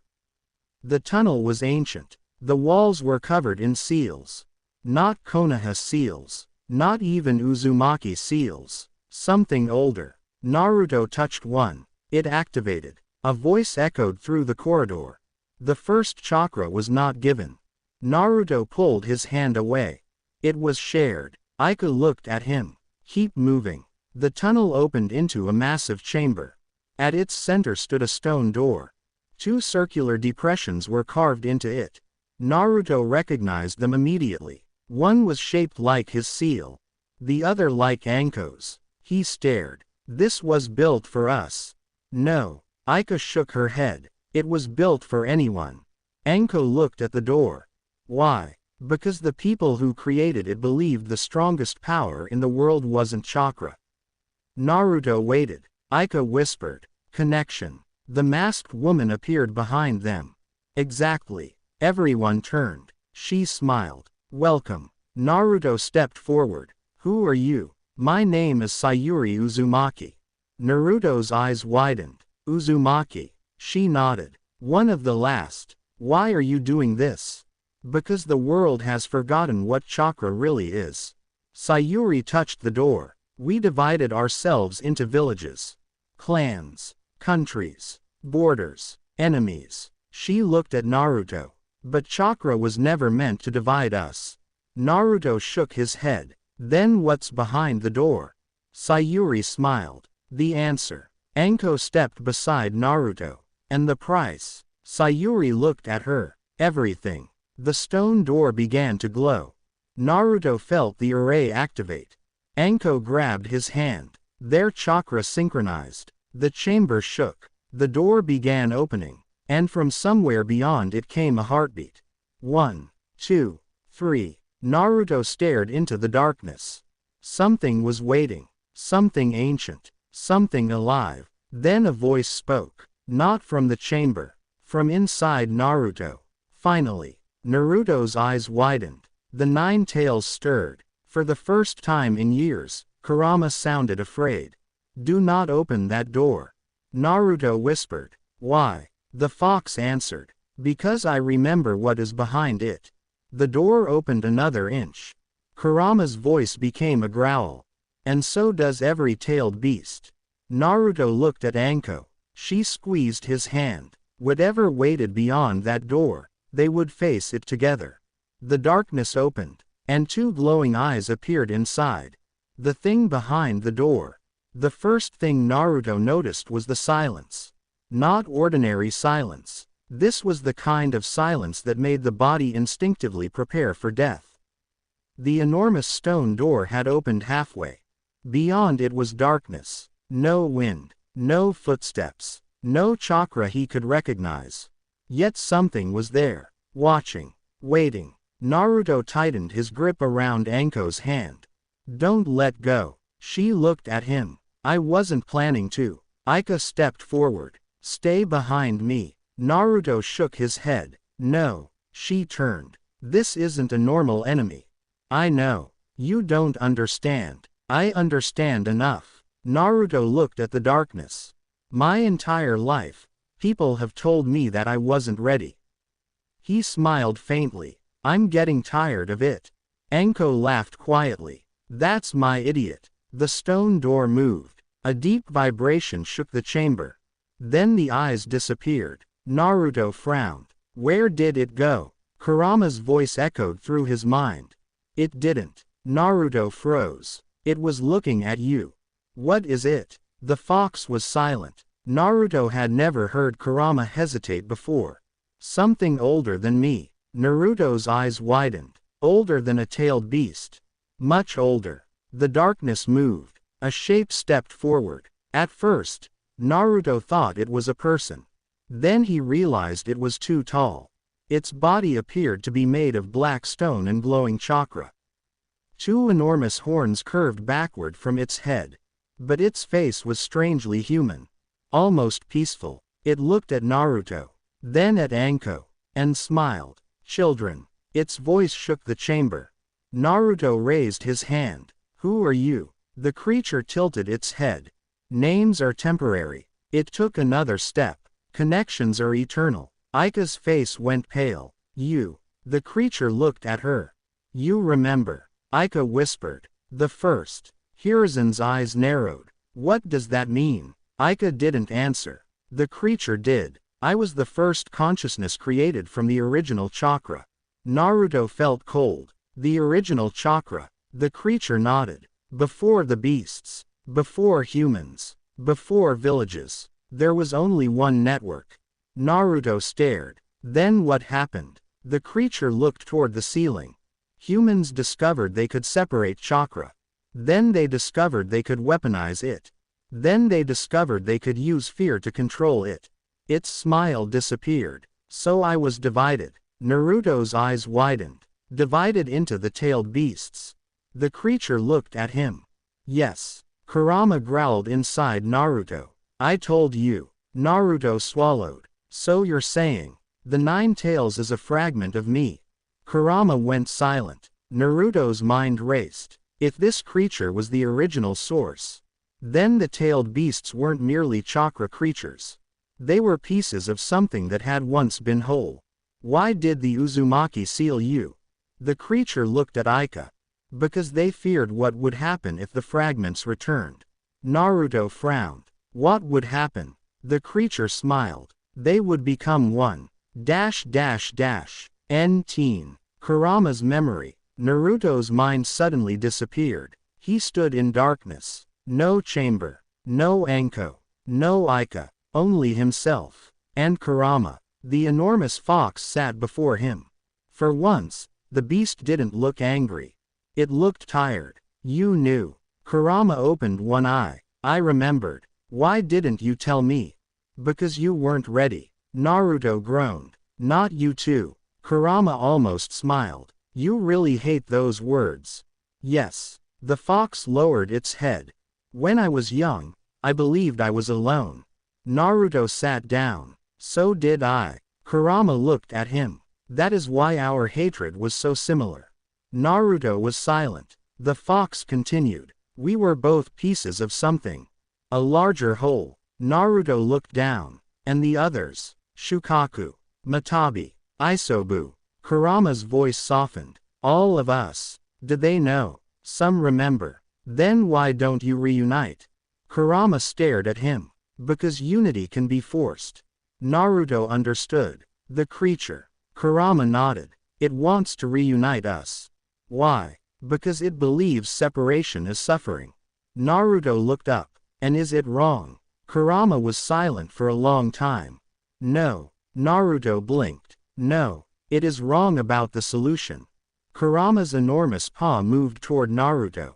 The tunnel was ancient. The walls were covered in seals. Not Konoha seals. Not even Uzumaki seals. Something older. Naruto touched one. It activated. A voice echoed through the corridor. The first chakra was not given. Naruto pulled his hand away. It was shared. Aika looked at him. Keep moving. The tunnel opened into a massive chamber. At its center stood a stone door. Two circular depressions were carved into it. Naruto recognized them immediately. One was shaped like his seal. The other like Anko's. He stared. This was built for us. No. Aika shook her head. It was built for anyone. Anko looked at the door. Why? Because the people who created it believed the strongest power in the world wasn't chakra. Naruto waited. Aika whispered. Connection. The masked woman appeared behind them. Exactly. Everyone turned. She smiled. Welcome. Naruto stepped forward. Who are you? My name is Sayuri Uzumaki. Naruto's eyes widened. Uzumaki. She nodded. One of the last. Why are you doing this? Because the world has forgotten what chakra really is. Sayuri touched the door. We divided ourselves into villages, clans, countries, borders, enemies. She looked at Naruto. But chakra was never meant to divide us. Naruto shook his head. Then what's behind the door? Sayuri smiled. The answer. Anko stepped beside Naruto. And the price? Sayuri looked at her. Everything. The stone door began to glow. Naruto felt the array activate. Anko grabbed his hand. Their chakra synchronized. The chamber shook. The door began opening. And from somewhere beyond it came a heartbeat. 1, 2, 3. Naruto stared into the darkness. Something was waiting. Something ancient. Something alive. Then a voice spoke. Not from the chamber. From inside Naruto. Finally, Naruto's eyes widened. The nine tails stirred. For the first time in years, Kurama sounded afraid. Do not open that door. Naruto whispered. Why? The fox answered. Because I remember what is behind it. The door opened another inch. Kurama's voice became a growl. And so does every tailed beast. Naruto looked at Anko. She squeezed his hand. Whatever waited beyond that door, they would face it together. The darkness opened, and two glowing eyes appeared inside. The thing behind the door. The first thing Naruto noticed was the silence. Not ordinary silence. This was the kind of silence that made the body instinctively prepare for death. The enormous stone door had opened halfway. Beyond it was darkness. No wind. No footsteps. No chakra he could recognize. Yet something was there. Watching. Waiting. Naruto tightened his grip around Anko's hand. Don't let go. She looked at him. I wasn't planning to. Ika stepped forward. Stay behind me. Naruto shook his head. No. She turned. This isn't a normal enemy. I know. You don't understand. I understand enough. Naruto looked at the darkness. My entire life, people have told me that I wasn't ready. He smiled faintly. I'm getting tired of it. Anko laughed quietly. That's my idiot. The stone door moved. A deep vibration shook the chamber. Then the eyes disappeared. Naruto frowned. Where did it go? Kurama's voice echoed through his mind. It didn't. Naruto froze. It was looking at you. What is it? The fox was silent. Naruto had never heard Kurama hesitate before. Something older than me. Naruto's eyes widened. Older than a tailed beast. Much older. The darkness moved. A shape stepped forward. At first, Naruto thought it was a person. Then he realized it was too tall. Its body appeared to be made of black stone and glowing chakra. Two enormous horns curved backward from its head. But its face was strangely human. Almost peaceful. It looked at Naruto. Then at Anko. And smiled. Children. Its voice shook the chamber. Naruto raised his hand. Who are you? The creature tilted its head. Names are temporary. It took another step. Connections are eternal. Ika's face went pale. You. The creature looked at her. You remember. Ika whispered. The first. Hiruzen's eyes narrowed. What does that mean? Ika didn't answer. The creature did. I was the first consciousness created from the original chakra. Naruto felt cold. The original chakra. The creature nodded. Before the beasts. Before humans. Before villages. There was only one network. Naruto stared. Then what happened? The creature looked toward the ceiling. Humans discovered they could separate chakra. Then they discovered they could weaponize it. Then they discovered they could use fear to control it. Its smile disappeared. So I was divided. Naruto's eyes widened. Divided into the tailed beasts. The creature looked at him. Yes. Kurama growled inside Naruto. I told you. Naruto swallowed. So you're saying, the nine tails is a fragment of me. Kurama went silent. Naruto's mind raced. If this creature was the original source, then the tailed beasts weren't merely chakra creatures. They were pieces of something that had once been whole. Why did the Uzumaki seal you? The creature looked at Aika. Because they feared what would happen if the fragments returned. Naruto frowned. What would happen? The creature smiled. They would become one. N-teen. Kurama's memory. Naruto's mind suddenly disappeared. He stood in darkness. No chamber. No Anko. No Aika. Only himself. And Kurama. The enormous fox sat before him. For once, the beast didn't look angry. It looked tired. You knew. Kurama opened one eye. I remembered. Why didn't you tell me? Because you weren't ready. Naruto groaned. Not you too. Kurama almost smiled. You really hate those words. Yes. The fox lowered its head. When I was young, I believed I was alone. Naruto sat down. So did I. Kurama looked at him. That is why our hatred was so similar. Naruto was silent. The fox continued. We were both pieces of something. A larger whole. Naruto looked down. And the others. Shukaku. Matabi. Isobu. Kurama's voice softened. All of us. Did they know? Some remember. Then why don't you reunite? Kurama stared at him. Because unity can be forced. Naruto understood. The creature. Kurama nodded. It wants to reunite us. Why? Because it believes separation is suffering. Naruto looked up. And is it wrong? Kurama was silent for a long time. No. Naruto blinked. No. It is wrong about the solution. Kurama's enormous paw moved toward Naruto.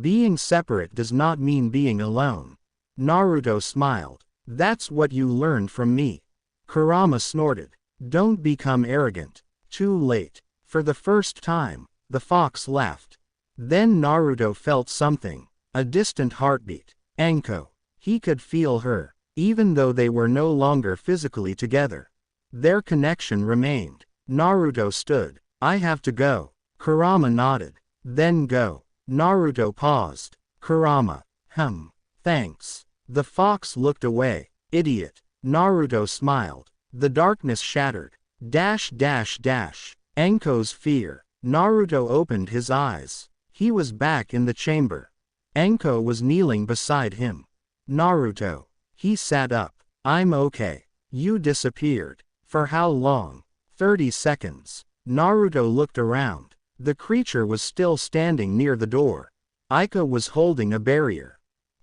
Being separate does not mean being alone. Naruto smiled. That's what you learned from me. Kurama snorted. Don't become arrogant. Too late. For the first time, the fox laughed. Then Naruto felt something. A distant heartbeat. Anko. He could feel her, even though they were no longer physically together. Their connection remained. Naruto stood. I have to go. Kurama nodded. Then go. Naruto paused. Kurama. Thanks. The fox looked away. Idiot. Naruto smiled. The darkness shattered. Anko's fear. Naruto opened his eyes. He was back in the chamber. Anko was kneeling beside him. Naruto. He sat up. I'm okay. You disappeared. For how long? 30 seconds. Naruto looked around. The creature was still standing near the door. Aika was holding a barrier.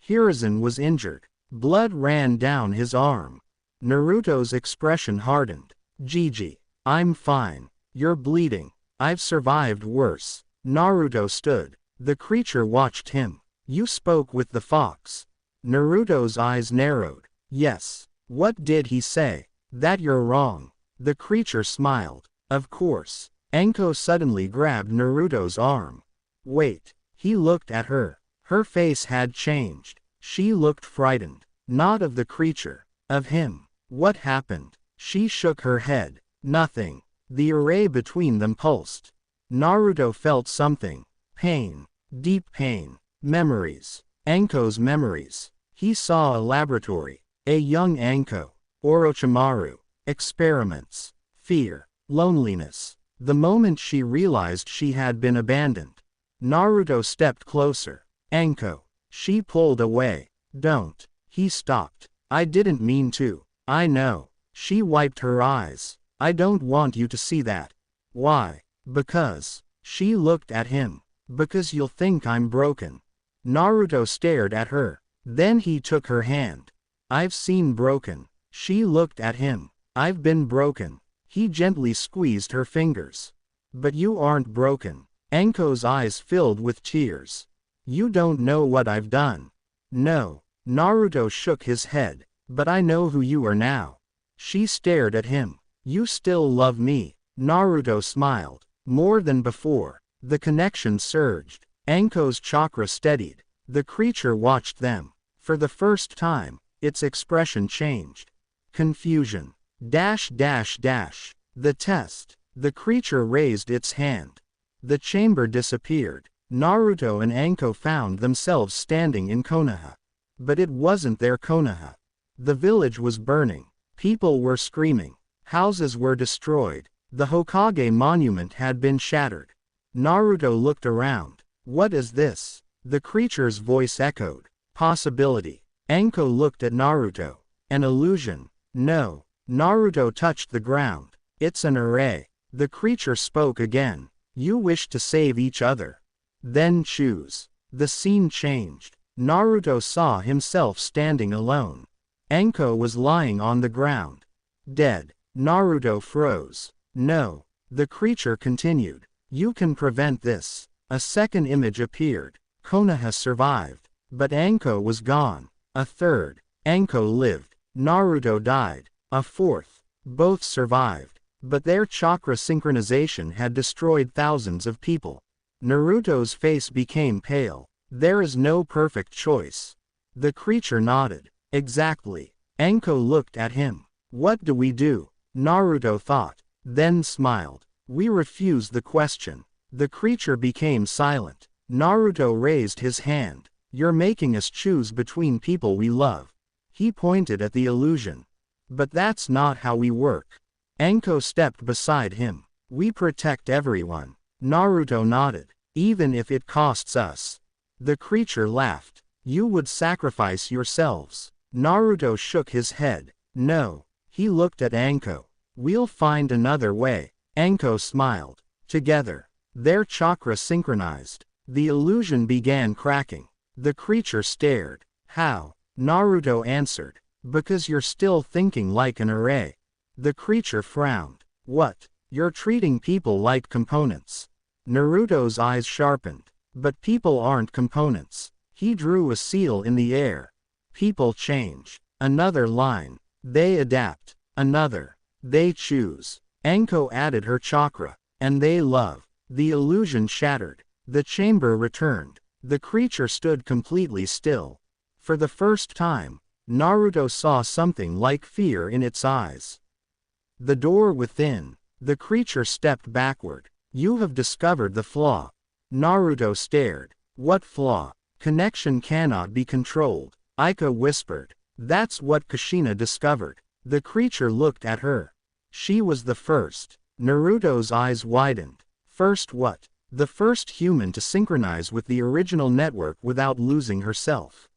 Hiruzen was injured. Blood ran down his arm. Naruto's expression hardened. Gigi. I'm fine. You're bleeding. I've survived worse. Naruto stood. The creature watched him. You spoke with the fox. Naruto's eyes narrowed. Yes. What did he say? That you're wrong. The creature smiled. Of course. Anko suddenly grabbed Naruto's arm. Wait. He looked at her. Her face had changed. She looked frightened. Not of the creature. Of him. What happened? She shook her head. Nothing. The array between them pulsed. Naruto felt something. Pain. Deep pain. Memories. Anko's memories. He saw a laboratory. A young Anko. Orochimaru. Experiments. Fear. Loneliness. The moment she realized she had been abandoned. Naruto stepped closer. Anko. She pulled away. Don't. He stopped. I didn't mean to. I know. She wiped her eyes. I don't want you to see that. Why? Because. She looked at him. Because you'll think I'm broken. Naruto stared at her. Then he took her hand. I've seen broken. She looked at him. I've been broken. He gently squeezed her fingers. But you aren't broken. Anko's eyes filled with tears. You don't know what I've done. No. Naruto shook his head. But I know who you are now. She stared at him. You still love me. Naruto smiled. More than before. The connection surged. Anko's chakra steadied. The creature watched them. For the first time, its expression changed. Confusion. The test. The creature raised its hand. The chamber disappeared. Naruto and Anko found themselves standing in Konoha. But it wasn't their Konoha. The village was burning. People were screaming. Houses were destroyed. The Hokage monument had been shattered. Naruto looked around. What is this? The creature's voice echoed. Possibility. Anko looked at Naruto. An illusion. No. Naruto touched the ground. It's an array. The creature spoke again. You wish to save each other. Then choose. The scene changed. Naruto saw himself standing alone. Anko was lying on the ground. Dead. Naruto froze. No. The creature continued. You can prevent this. A second image appeared. Konoha survived. But Anko was gone. A third. Anko lived. Naruto died. A fourth. Both survived. But their chakra synchronization had destroyed thousands of people. Naruto's face became pale. There is no perfect choice. The creature nodded. Exactly. Anko looked at him. What do we do? Naruto thought. Then smiled. We refuse the question. The creature became silent. Naruto raised his hand. You're making us choose between people we love. He pointed at the illusion. But that's not how we work. Anko stepped beside him. We protect everyone. Naruto nodded. Even if it costs us. The creature laughed. You would sacrifice yourselves. Naruto shook his head. No. He looked at Anko. We'll find another way. Anko smiled. Together. Their chakra synchronized. The illusion began cracking. The creature stared. How? Naruto answered. Because you're still thinking like an array. The creature frowned. What? You're treating people like components. Naruto's eyes sharpened. But people aren't components. He drew a seal in the air. People change. Another line. They adapt. Another. They choose. Anko added her chakra. And they love. The illusion shattered. The chamber returned. The creature stood completely still. For the first time, Naruto saw something like fear in its eyes. The door within. The creature stepped backward. You have discovered the flaw. Naruto stared. What flaw? Connection cannot be controlled. Ika whispered. That's what Kushina discovered. The creature looked at her. She was the first. Naruto's eyes widened. First what? The first human to synchronize with the original network without losing herself.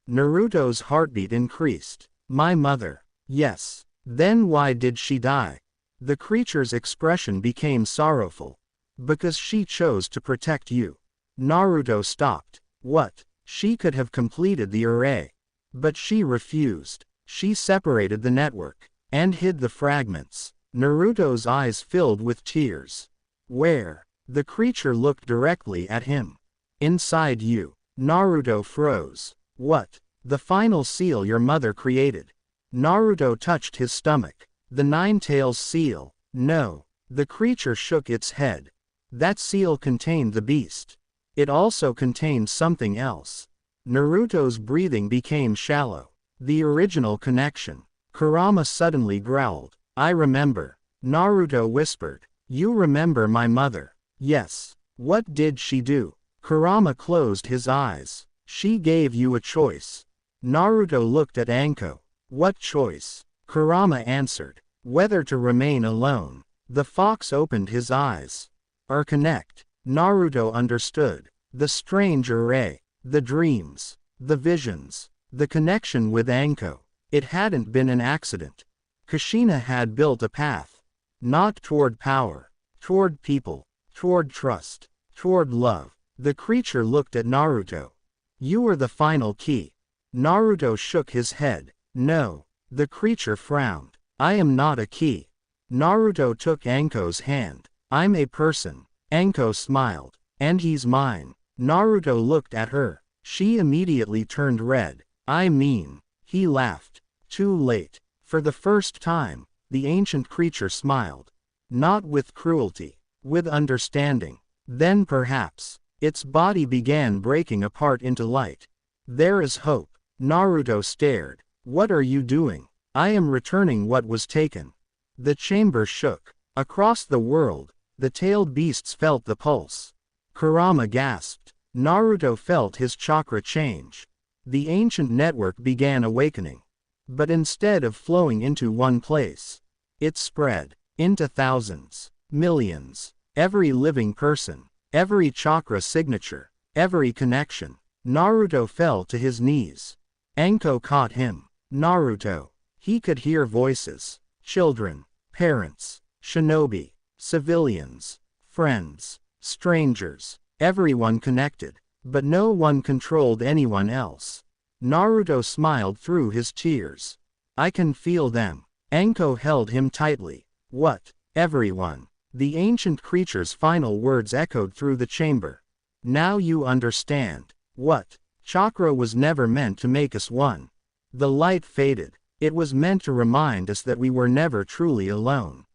Naruto's heartbeat increased. My mother. Yes. Then why did she die? The creature's expression became sorrowful. Because she chose to protect you. Naruto stopped. What? She could have completed the array. But she refused. She separated the network. And hid the fragments. Naruto's eyes filled with tears. Where? The creature looked directly at him. Inside you. Naruto froze. What? The final seal your mother created. Naruto touched his stomach. The Nine-Tails seal. No. The creature shook its head. That seal contained the beast. It also contained something else. Naruto's breathing became shallow. The original connection. Kurama suddenly growled. I remember. Naruto whispered. You remember my mother? Yes. What did she do? Kurama closed his eyes. She gave you a choice. Naruto looked at Anko. What choice? Kurama answered. Whether to remain alone. The fox opened his eyes. Or connect. Naruto understood. The strange array. The dreams. The visions. The connection with Anko. It hadn't been an accident. Kushina had built a path. Not toward power. Toward people. Toward trust. Toward love. The creature looked at Naruto. You are the final key. Naruto shook his head. No. The creature frowned. I am not a key. Naruto took Anko's hand. I'm a person. Anko smiled. And he's mine. Naruto looked at her. She immediately turned red. I mean. He laughed. Too late. For the first time, the ancient creature smiled. Not with cruelty. With understanding. Then perhaps, its body began breaking apart into light. There is hope. Naruto stared. What are you doing? I am returning what was taken. The chamber shook. Across the world, the tailed beasts felt the pulse. Kurama gasped. Naruto felt his chakra change. The ancient network began awakening. But instead of flowing into one place, it spread. into thousands, millions, every living person, every chakra signature, every connection. Naruto fell to his knees. Anko caught him. Naruto. He could hear voices. Children, parents, shinobi, civilians, friends, strangers, everyone connected, but no one controlled anyone else. Naruto smiled through his tears. I can feel them. Anko held him tightly. What? Everyone. The ancient creature's final words echoed through the chamber. Now you understand. What? Chakra was never meant to make us one. The light faded. It was meant to remind us that we were never truly alone.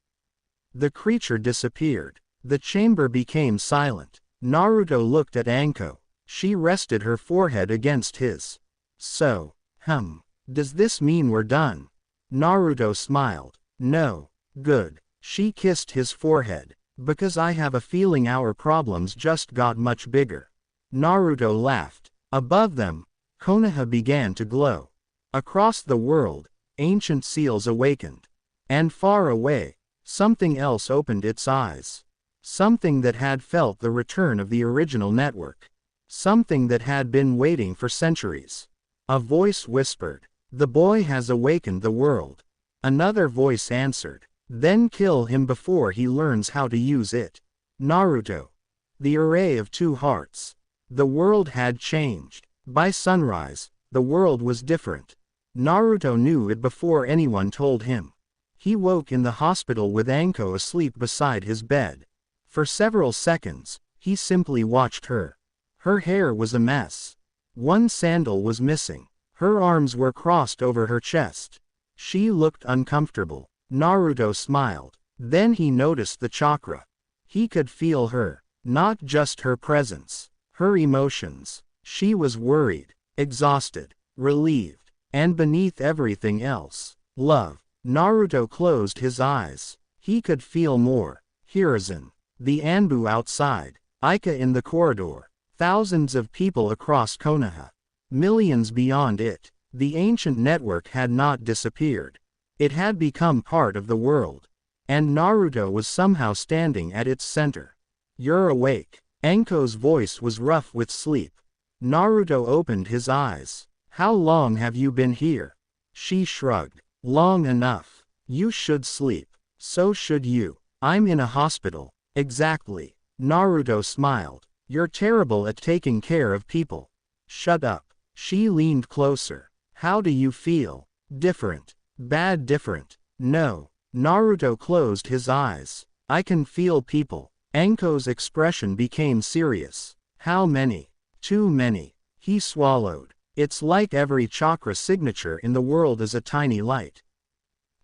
The creature disappeared. The chamber became silent. Naruto looked at Anko. She rested her forehead against his. So, does this mean we're done? Naruto smiled. No. Good. She kissed his forehead. Because I have a feeling our problems just got much bigger. Naruto laughed. Above them, Konoha began to glow. Across the world, ancient seals awakened. And far away, something else opened its eyes. Something that had felt the return of the original network. Something that had been waiting for centuries. A voice whispered, "The boy has awakened the world." Another voice answered, "Then kill him before he learns how to use it." Naruto. The array of two hearts. The world had changed. By sunrise, the world was different. Naruto knew it before anyone told him. He woke in the hospital with Anko asleep beside his bed. For several seconds, he simply watched her. Her hair was a mess. One sandal was missing. Her arms were crossed over her chest. She looked uncomfortable. Naruto smiled. Then he noticed the chakra. He could feel her. Not just her presence. Her emotions. She was worried, exhausted, relieved, and beneath everything else, love. Naruto closed his eyes. He could feel more. Hiruzen. The Anbu outside. Ika in the corridor. Thousands of people across Konoha. Millions beyond it. The ancient network had not disappeared. It had become part of the world. And Naruto was somehow standing at its center. You're awake. Anko's voice was rough with sleep. Naruto opened his eyes. How long have you been here? She shrugged. Long enough. You should sleep. So should you. I'm in a hospital. Exactly. Naruto smiled. You're terrible at taking care of people. Shut up. She leaned closer. How do you feel? Different. Bad different. No. Naruto closed his eyes. I can feel people. Anko's expression became serious. How many? Too many. He swallowed. It's like every chakra signature in the world is a tiny light.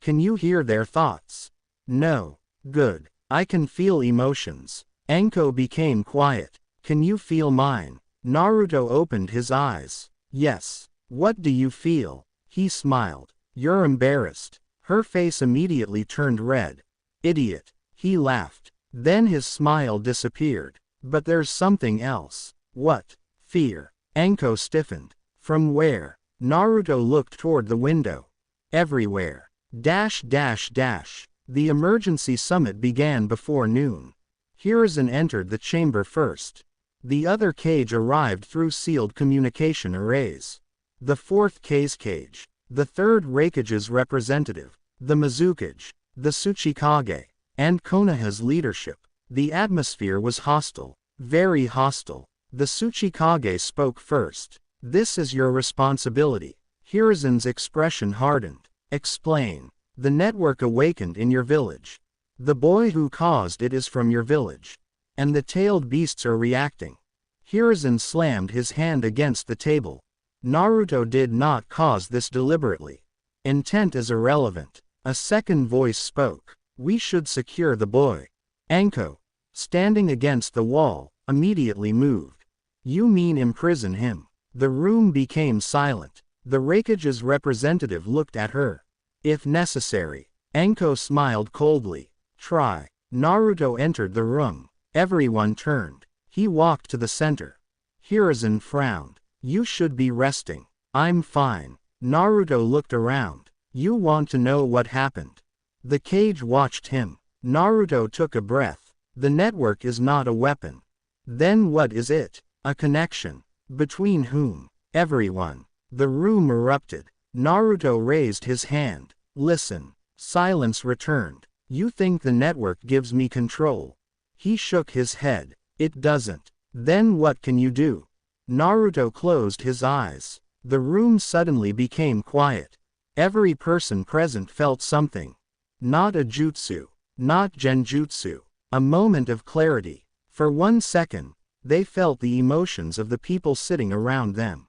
Can you hear their thoughts? No. Good. I can feel emotions. Anko became quiet. Can you feel mine? Naruto opened his eyes. Yes. What do you feel? He smiled. You're embarrassed. Her face immediately turned red. Idiot. He laughed. Then his smile disappeared. But there's something else. What? Fear. Anko stiffened. From where? Naruto looked toward the window. Everywhere. The emergency summit began before noon. Hiruzen entered the chamber first. The other cage arrived through sealed communication arrays. The fourth cage. The third Raikage's representative. The Mizukage. The Tsuchikage. And Konoha's leadership. The atmosphere was hostile. Very hostile. The Tsuchikage spoke first. This is your responsibility. Hiruzen's expression hardened. Explain. The network awakened in your village. The boy who caused it is from your village. And the tailed beasts are reacting. Hiruzen slammed his hand against the table. Naruto did not cause this deliberately. Intent is irrelevant. A second voice spoke. We should secure the boy. Anko, standing against the wall, immediately moved. You mean imprison him? The room became silent. The Raikage's representative looked at her. If necessary. Anko smiled coldly. Try. Naruto entered the room. Everyone turned. He walked to the center. Hiruzen frowned. You should be resting. I'm fine. Naruto looked around. You want to know what happened? The cage watched him. Naruto took a breath. The network is not a weapon. Then what is it? A connection. Between whom? Everyone. The room erupted. Naruto raised his hand. Listen. Silence returned. You think the network gives me control? He shook his head. It doesn't. Then what can you do? Naruto closed his eyes. The room suddenly became quiet. Every person present felt something. Not a jutsu. Not genjutsu. A moment of clarity. For 1 second, they felt the emotions of the people sitting around them.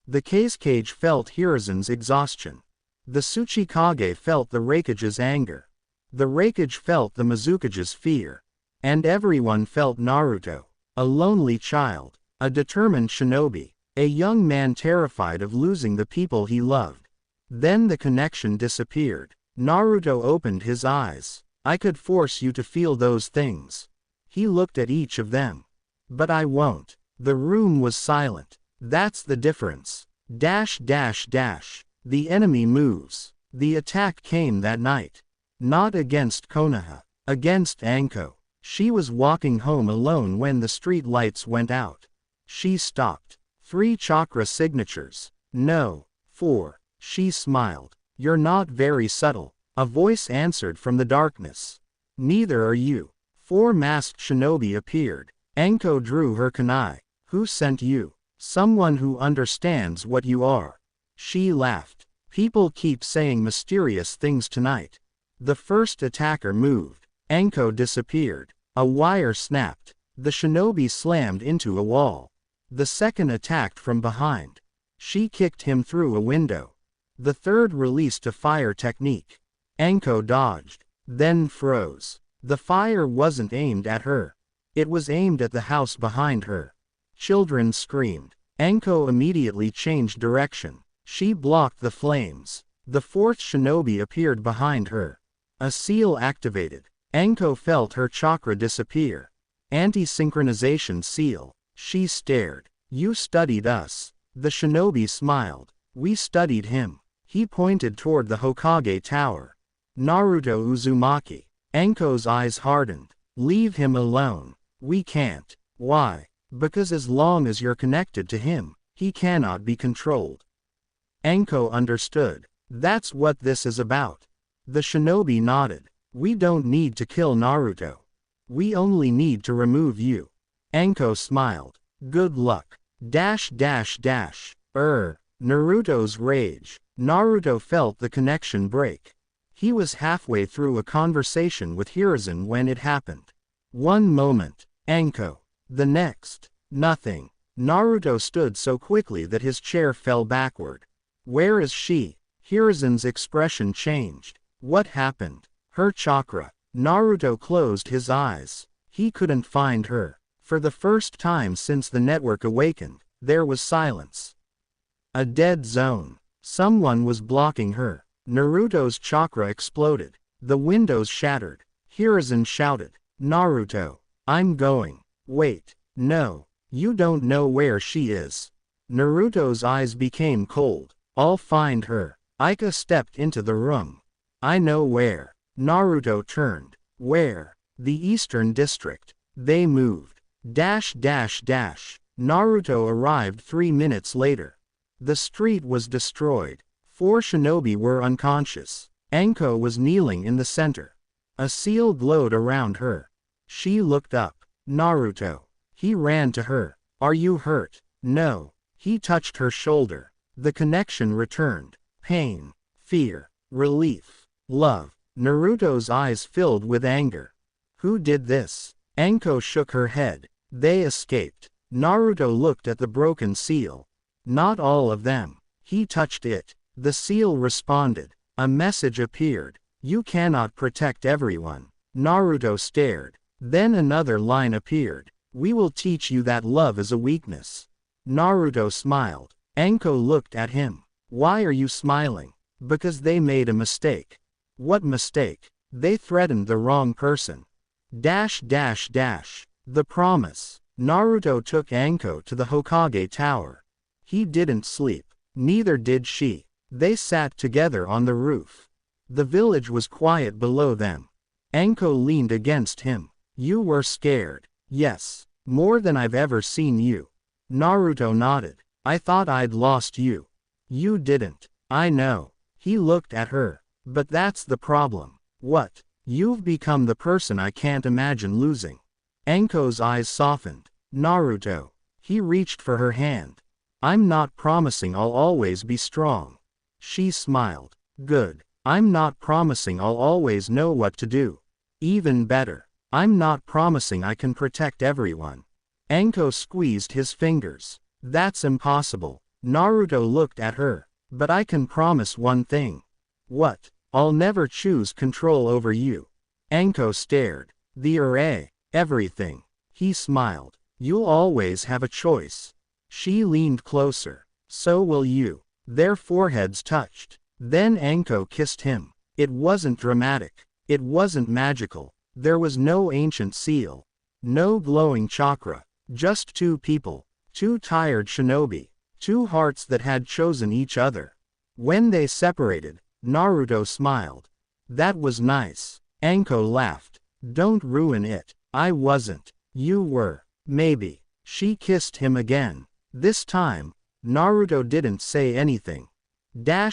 The Kazekage felt Hiruzen's exhaustion. The Tsuchikage felt the Raikage's anger. The Raikage felt the Mizukage's fear. And everyone felt Naruto, a lonely child, a determined shinobi, a young man terrified of losing the people he loved. Then the connection disappeared. Naruto opened his eyes. I could force you to feel those things. He looked at each of them. But I won't. The room was silent. That's the difference. The enemy moves. The attack came that night. Not against Konoha. Against Anko. She was walking home alone when the street lights went out. She stopped. 3 chakra signatures. No. 4. She smiled. You're not very subtle. A voice answered from the darkness. Neither are you. 4 masked shinobi appeared. Anko drew her kunai. Who sent you? Someone who understands what you are. She laughed. People keep saying mysterious things tonight. The first attacker moved. Anko disappeared. A wire snapped. The shinobi slammed into a wall. The second attacked from behind. She kicked him through a window. The third released a fire technique. Anko dodged, then froze. The fire wasn't aimed at her. It was aimed at the house behind her. Children screamed. Anko immediately changed direction. She blocked the flames. The fourth shinobi appeared behind her. A seal activated. Anko felt her chakra disappear. Anti-synchronization seal. She stared. You studied us. The shinobi smiled. We studied him. He pointed toward the Hokage tower. Naruto Uzumaki. Anko's eyes hardened. Leave him alone. We can't. Why? Because as long as you're connected to him, he cannot be controlled. Anko understood. That's what this is about. The shinobi nodded. We don't need to kill Naruto. We only need to remove you. Anko smiled. Good luck. Naruto's rage. Naruto felt the connection break. He was halfway through a conversation with Hiruzen when it happened. One moment, Anko. The next, nothing. Naruto stood so quickly that his chair fell backward. Where is she? Hiruzen's expression changed. What happened? Her chakra. Naruto closed his eyes. He couldn't find her. For the first time since the network awakened, there was silence. A dead zone. Someone was blocking her. Naruto's chakra exploded. The windows shattered. Hiruzen shouted, Naruto, I'm going. Wait, no, you don't know where she is. Naruto's eyes became cold. I'll find her. Ika stepped into the room. I know where. Naruto turned. Where? The Eastern District. They moved. Naruto arrived 3 minutes later. The street was destroyed. 4 shinobi were unconscious. Anko was kneeling in the center. A seal glowed around her. She looked up. Naruto. He ran to her. Are you hurt? No. He touched her shoulder. The connection returned. Pain. Fear. Relief. Love. Naruto's eyes filled with anger. Who did this? Anko shook her head. They escaped. Naruto looked at the broken seal. Not all of them. He touched it. The seal responded. A message appeared. You cannot protect everyone. Naruto stared. Then another line appeared. We will teach you that love is a weakness. Naruto smiled. Anko looked at him. Why are you smiling? Because they made a mistake. What mistake? They threatened the wrong person. The promise. Naruto took Anko to the Hokage tower. He didn't sleep. Neither did she. They sat together on the roof. The village was quiet below them. Anko leaned against him. You were scared. Yes. More than I've ever seen you. Naruto nodded. I thought I'd lost you. You didn't. I know. He looked at her. But that's the problem. What? You've become the person I can't imagine losing. Anko's eyes softened. Naruto. He reached for her hand. I'm not promising I'll always be strong. She smiled. Good. I'm not promising I'll always know what to do. Even better. I'm not promising I can protect everyone. Anko squeezed his fingers. That's impossible. Naruto looked at her. But I can promise one thing. What? I'll never choose control over you. Anko stared. Everything. He smiled. You'll always have a choice. She leaned closer. So will you. Their foreheads touched. Then Anko kissed him. It wasn't dramatic. It wasn't magical. There was no ancient seal. No glowing chakra. Just two people. Two tired shinobi. Two hearts that had chosen each other. When they separated, Naruto smiled. That was nice. Anko laughed. Don't ruin it. I wasn't. You were. Maybe. She kissed him again. This time, Naruto didn't say anything. The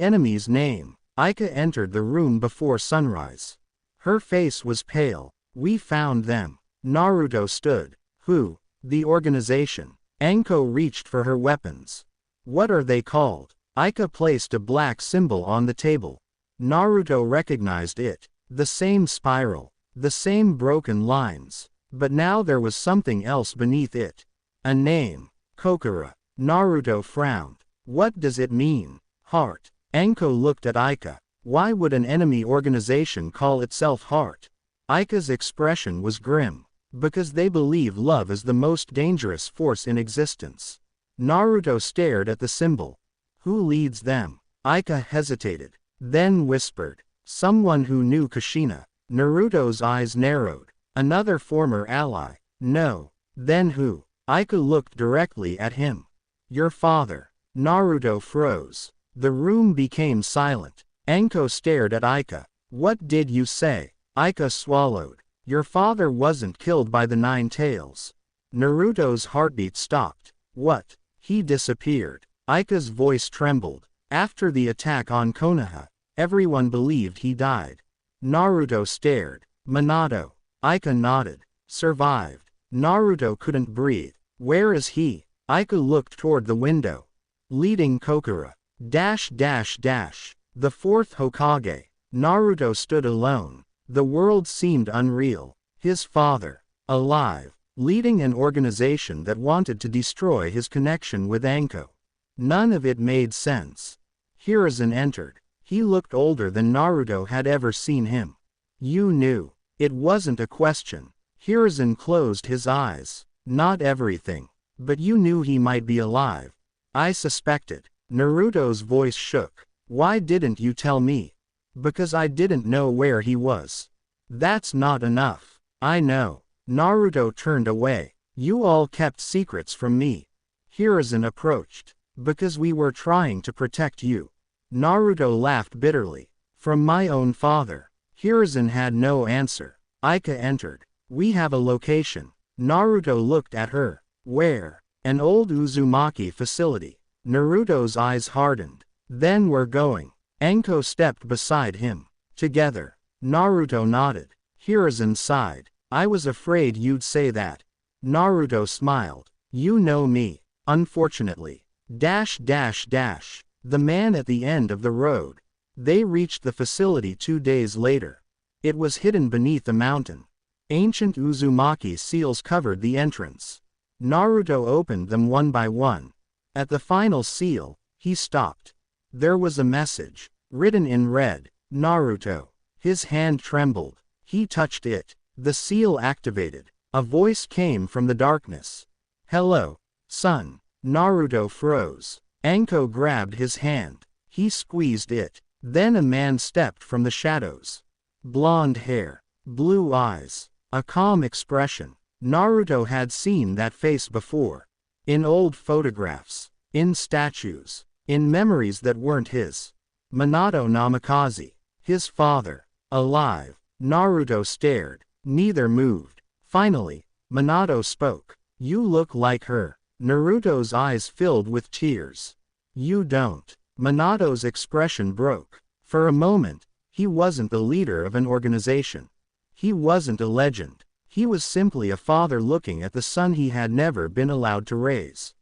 enemy's name. Aika entered the room before sunrise. Her face was pale. We found them. Naruto stood. Who? The organization. Anko reached for her weapons. What are they called? Aika placed a black symbol on the table. Naruto recognized it. The same spiral. The same broken lines. But now there was something else beneath it. A name. Kokura. Naruto frowned. What does it mean? Heart. Anko looked at Aika. Why would an enemy organization call itself Heart? Aika's expression was grim. Because they believe love is the most dangerous force in existence. Naruto stared at the symbol. Who leads them? Aika hesitated. Then whispered. Someone who knew Kushina. Naruto's eyes narrowed. Another former ally. No. Then who? Aika looked directly at him. Your father. Naruto froze. The room became silent. Anko stared at Aika. What did you say? Aika swallowed. Your father wasn't killed by the Nine Tails. Naruto's heartbeat stopped. What? He disappeared. Aika's voice trembled. After the attack on Konoha, everyone believed he died. Naruto stared. Minato. Aika nodded. Survived. Naruto couldn't breathe. Where is he? Aika looked toward the window. Leading Kokura. The fourth Hokage. Naruto stood alone. The world seemed unreal. His father. Alive. Leading an organization that wanted to destroy his connection with Anko. None of it made sense. Hiruzen entered. He looked older than Naruto had ever seen him. You knew. It wasn't a question. Hiruzen closed his eyes. Not everything. But you knew he might be alive. I suspected. Naruto's voice shook. Why didn't you tell me? Because I didn't know where he was. That's not enough. I know. Naruto turned away. You all kept secrets from me. Hiruzen approached. Because we were trying to protect you. Naruto laughed bitterly. From my own father. Hiruzen had no answer. Aika entered. We have a location. Naruto looked at her. Where? An old Uzumaki facility. Naruto's eyes hardened. Then we're going. Anko stepped beside him. Together. Naruto nodded. Hiruzen sighed. I was afraid you'd say that. Naruto smiled. You know me. Unfortunately. The man at the end of the road. They reached the facility 2 days later. It was hidden beneath a mountain. Ancient Uzumaki seals covered the entrance. Naruto opened them one by one. At the final seal, he stopped. There was a message, written in red. Naruto. His hand trembled. He touched it. The seal activated. A voice came from the darkness. Hello, son. Naruto froze. Anko grabbed his hand. He squeezed it. Then a man stepped from the shadows. Blonde hair. Blue eyes. A calm expression. Naruto had seen that face before. In old photographs. In statues. In memories that weren't his. Minato Namikaze. His father. Alive. Naruto stared. Neither moved. Finally, Minato spoke. You look like her. Naruto's eyes filled with tears. You don't. Minato's expression broke. For a moment, he wasn't the leader of an organization. He wasn't a legend. He was simply a father looking at the son he had never been allowed to raise.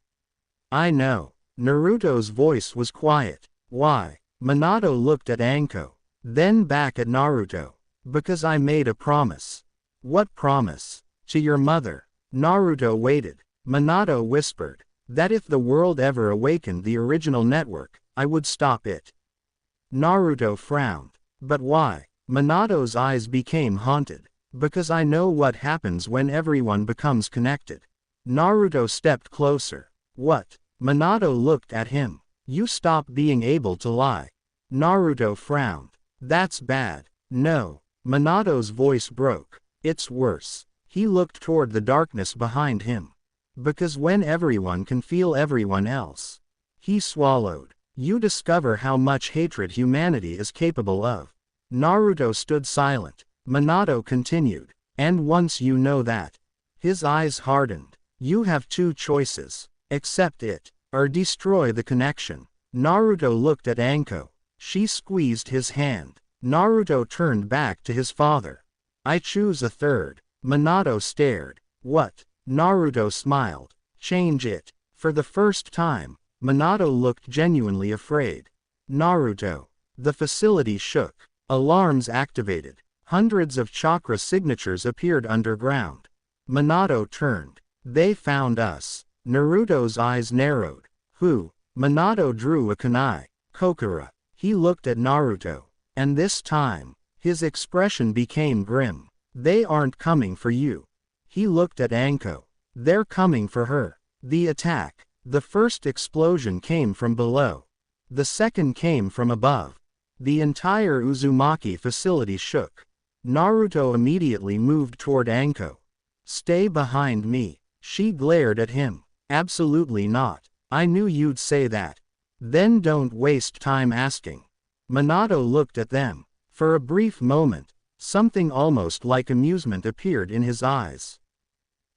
I know. Naruto's voice was quiet. Why? Minato looked at Anko, then back at Naruto. Because I made a promise. What promise? To your mother. Naruto waited. Minato whispered. That if the world ever awakened the original network, I would stop it. Naruto frowned. But why? Minato's eyes became haunted. Because I know what happens when everyone becomes connected. Naruto stepped closer. What? Minato looked at him. You stop being able to lie. Naruto frowned. That's bad. No. Minato's voice broke. It's worse. He looked toward the darkness behind him. Because when everyone can feel everyone else. He swallowed. You discover how much hatred humanity is capable of. Naruto stood silent. Minato continued. And once you know that. His eyes hardened. You have two choices. Accept it, or destroy the connection. Naruto looked at Anko. She squeezed his hand. Naruto turned back to his father. I choose a third. Minato stared. What? Naruto smiled. Change it. For the first time, Minato looked genuinely afraid. Naruto. The facility shook. Alarms activated. Hundreds of chakra signatures appeared underground. Minato turned. They found us. Naruto's eyes narrowed. Who? Minato drew a kunai. Kokura. He looked at Naruto. And this time, his expression became grim. They aren't coming for you. He looked at Anko. They're coming for her. The attack. The first explosion came from below. The second came from above. The entire Uzumaki facility shook. Naruto immediately moved toward Anko. Stay behind me. She glared at him. Absolutely not. I knew you'd say that. Then don't waste time asking. Minato looked at them. For a brief moment, something almost like amusement appeared in his eyes.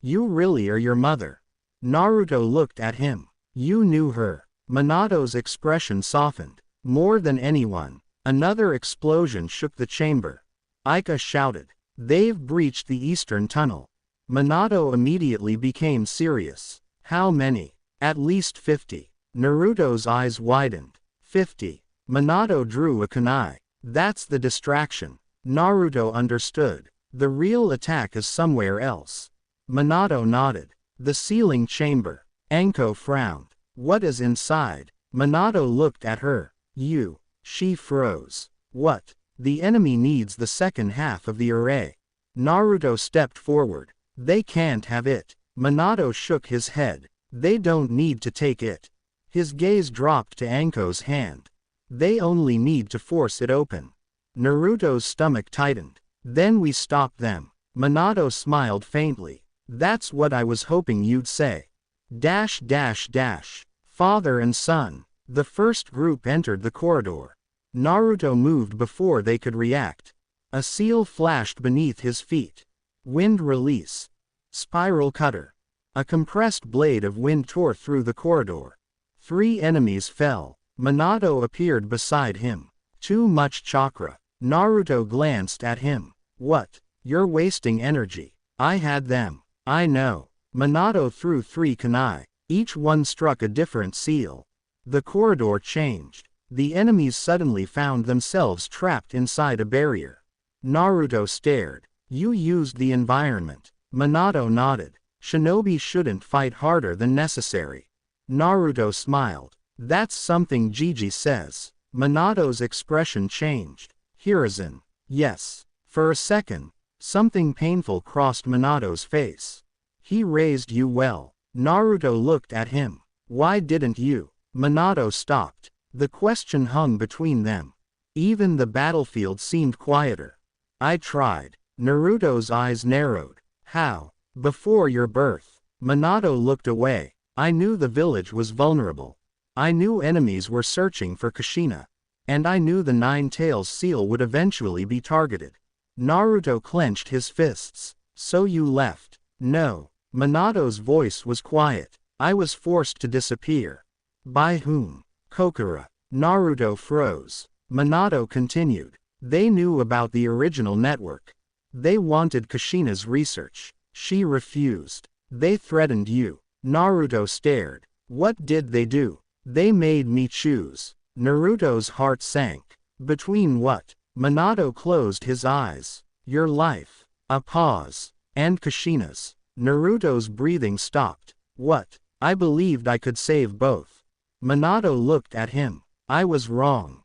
You really are your mother. Naruto looked at him. You knew her. Minato's expression softened. More than anyone. Another explosion shook the chamber. Ika shouted. They've breached the eastern tunnel. Minato immediately became serious. How many? At least 50. Naruto's eyes widened. 50. Minato drew a kunai. That's the distraction. Naruto understood. The real attack is somewhere else. Minato nodded. The ceiling chamber. Anko frowned. What is inside? Minato looked at her. You. She froze. What? The enemy needs the second half of the array. Naruto stepped forward. They can't have it. Minato shook his head. They don't need to take it. His gaze dropped to Anko's hand. They only need to force it open. Naruto's stomach tightened. Then we stop them. Minato smiled faintly. That's what I was hoping you'd say. Dash dash dash. Father and son. The first group entered the corridor. Naruto moved before they could react. A seal flashed beneath his feet. Wind release. Spiral cutter. A compressed blade of wind tore through the corridor. 3 enemies fell. Minato appeared beside him. Too much chakra. Naruto glanced at him. What? You're wasting energy. I had them. I know. Minato threw 3 kunai. Each one struck a different seal. The corridor changed. The enemies suddenly found themselves trapped inside a barrier. Naruto stared. You used the environment. Minato nodded. Shinobi shouldn't fight harder than necessary. Naruto smiled. That's something Jiji says. Minato's expression changed. Hiruzen. Yes. For a second, something painful crossed Minato's face. He raised you well. Naruto looked at him. Why didn't you? Minato stopped. The question hung between them. Even the battlefield seemed quieter. I tried. Naruto's eyes narrowed. How? Before your birth. Minato looked away. I knew the village was vulnerable. I knew enemies were searching for Kushina. And I knew the Nine-Tails seal would eventually be targeted. Naruto clenched his fists. So you left? No. Minato's voice was quiet. I was forced to disappear. By whom? Kokura. Naruto froze. Minato continued. They knew about the original network. They wanted Kushina's research. She refused. They threatened you. Naruto stared. What did they do? They made me choose. Naruto's heart sank. Between what? Minato closed his eyes. Your life. A pause. And Kushina's. Naruto's breathing stopped. What? I believed I could save both. Minato looked at him. I was wrong.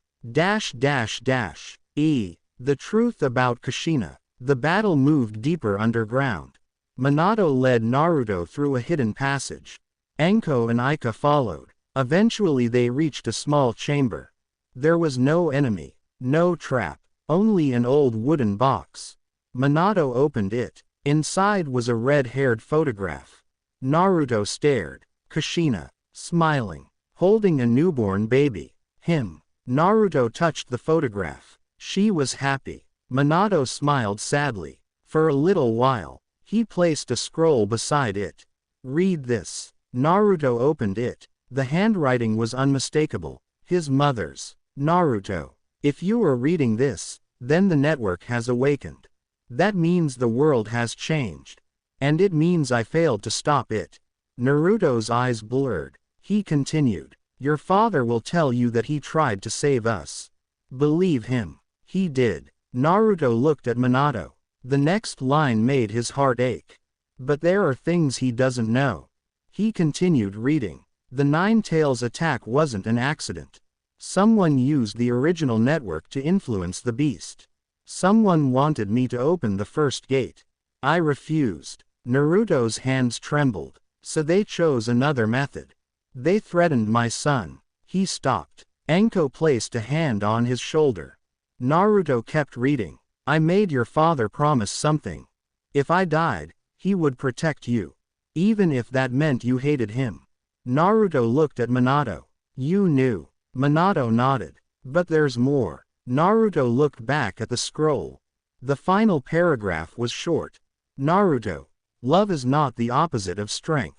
The truth about Kushina. The battle moved deeper underground. Minato led Naruto through a hidden passage. Anko and Ika followed. Eventually they reached a small chamber. There was no enemy, no trap, only an old wooden box. Minato opened it. Inside was a red-haired photograph. Naruto stared. Kushina, smiling, holding a newborn baby. Him. Naruto touched the photograph. She was happy. Minato smiled sadly. For a little while, he placed a scroll beside it. Read this. Naruto opened it. The handwriting was unmistakable. His mother's. Naruto, if you are reading this, then the network has awakened. That means the world has changed. And it means I failed to stop it. Naruto's eyes blurred. He continued. Your father will tell you that he tried to save us. Believe him. He did. Naruto looked at Minato. The next line made his heart ache. But there are things he doesn't know. He continued reading. The Nine-Tails attack wasn't an accident. Someone used the original network to influence the beast. Someone wanted me to open the first gate. I refused. Naruto's hands trembled. So they chose another method. They threatened my son. He stopped. Anko placed a hand on his shoulder. Naruto kept reading. I made your father promise something. If I died, he would protect you. Even if that meant you hated him. Naruto looked at Minato. You knew. Minato nodded. But there's more. Naruto looked back at the scroll. The final paragraph was short. Naruto. Love is not the opposite of strength.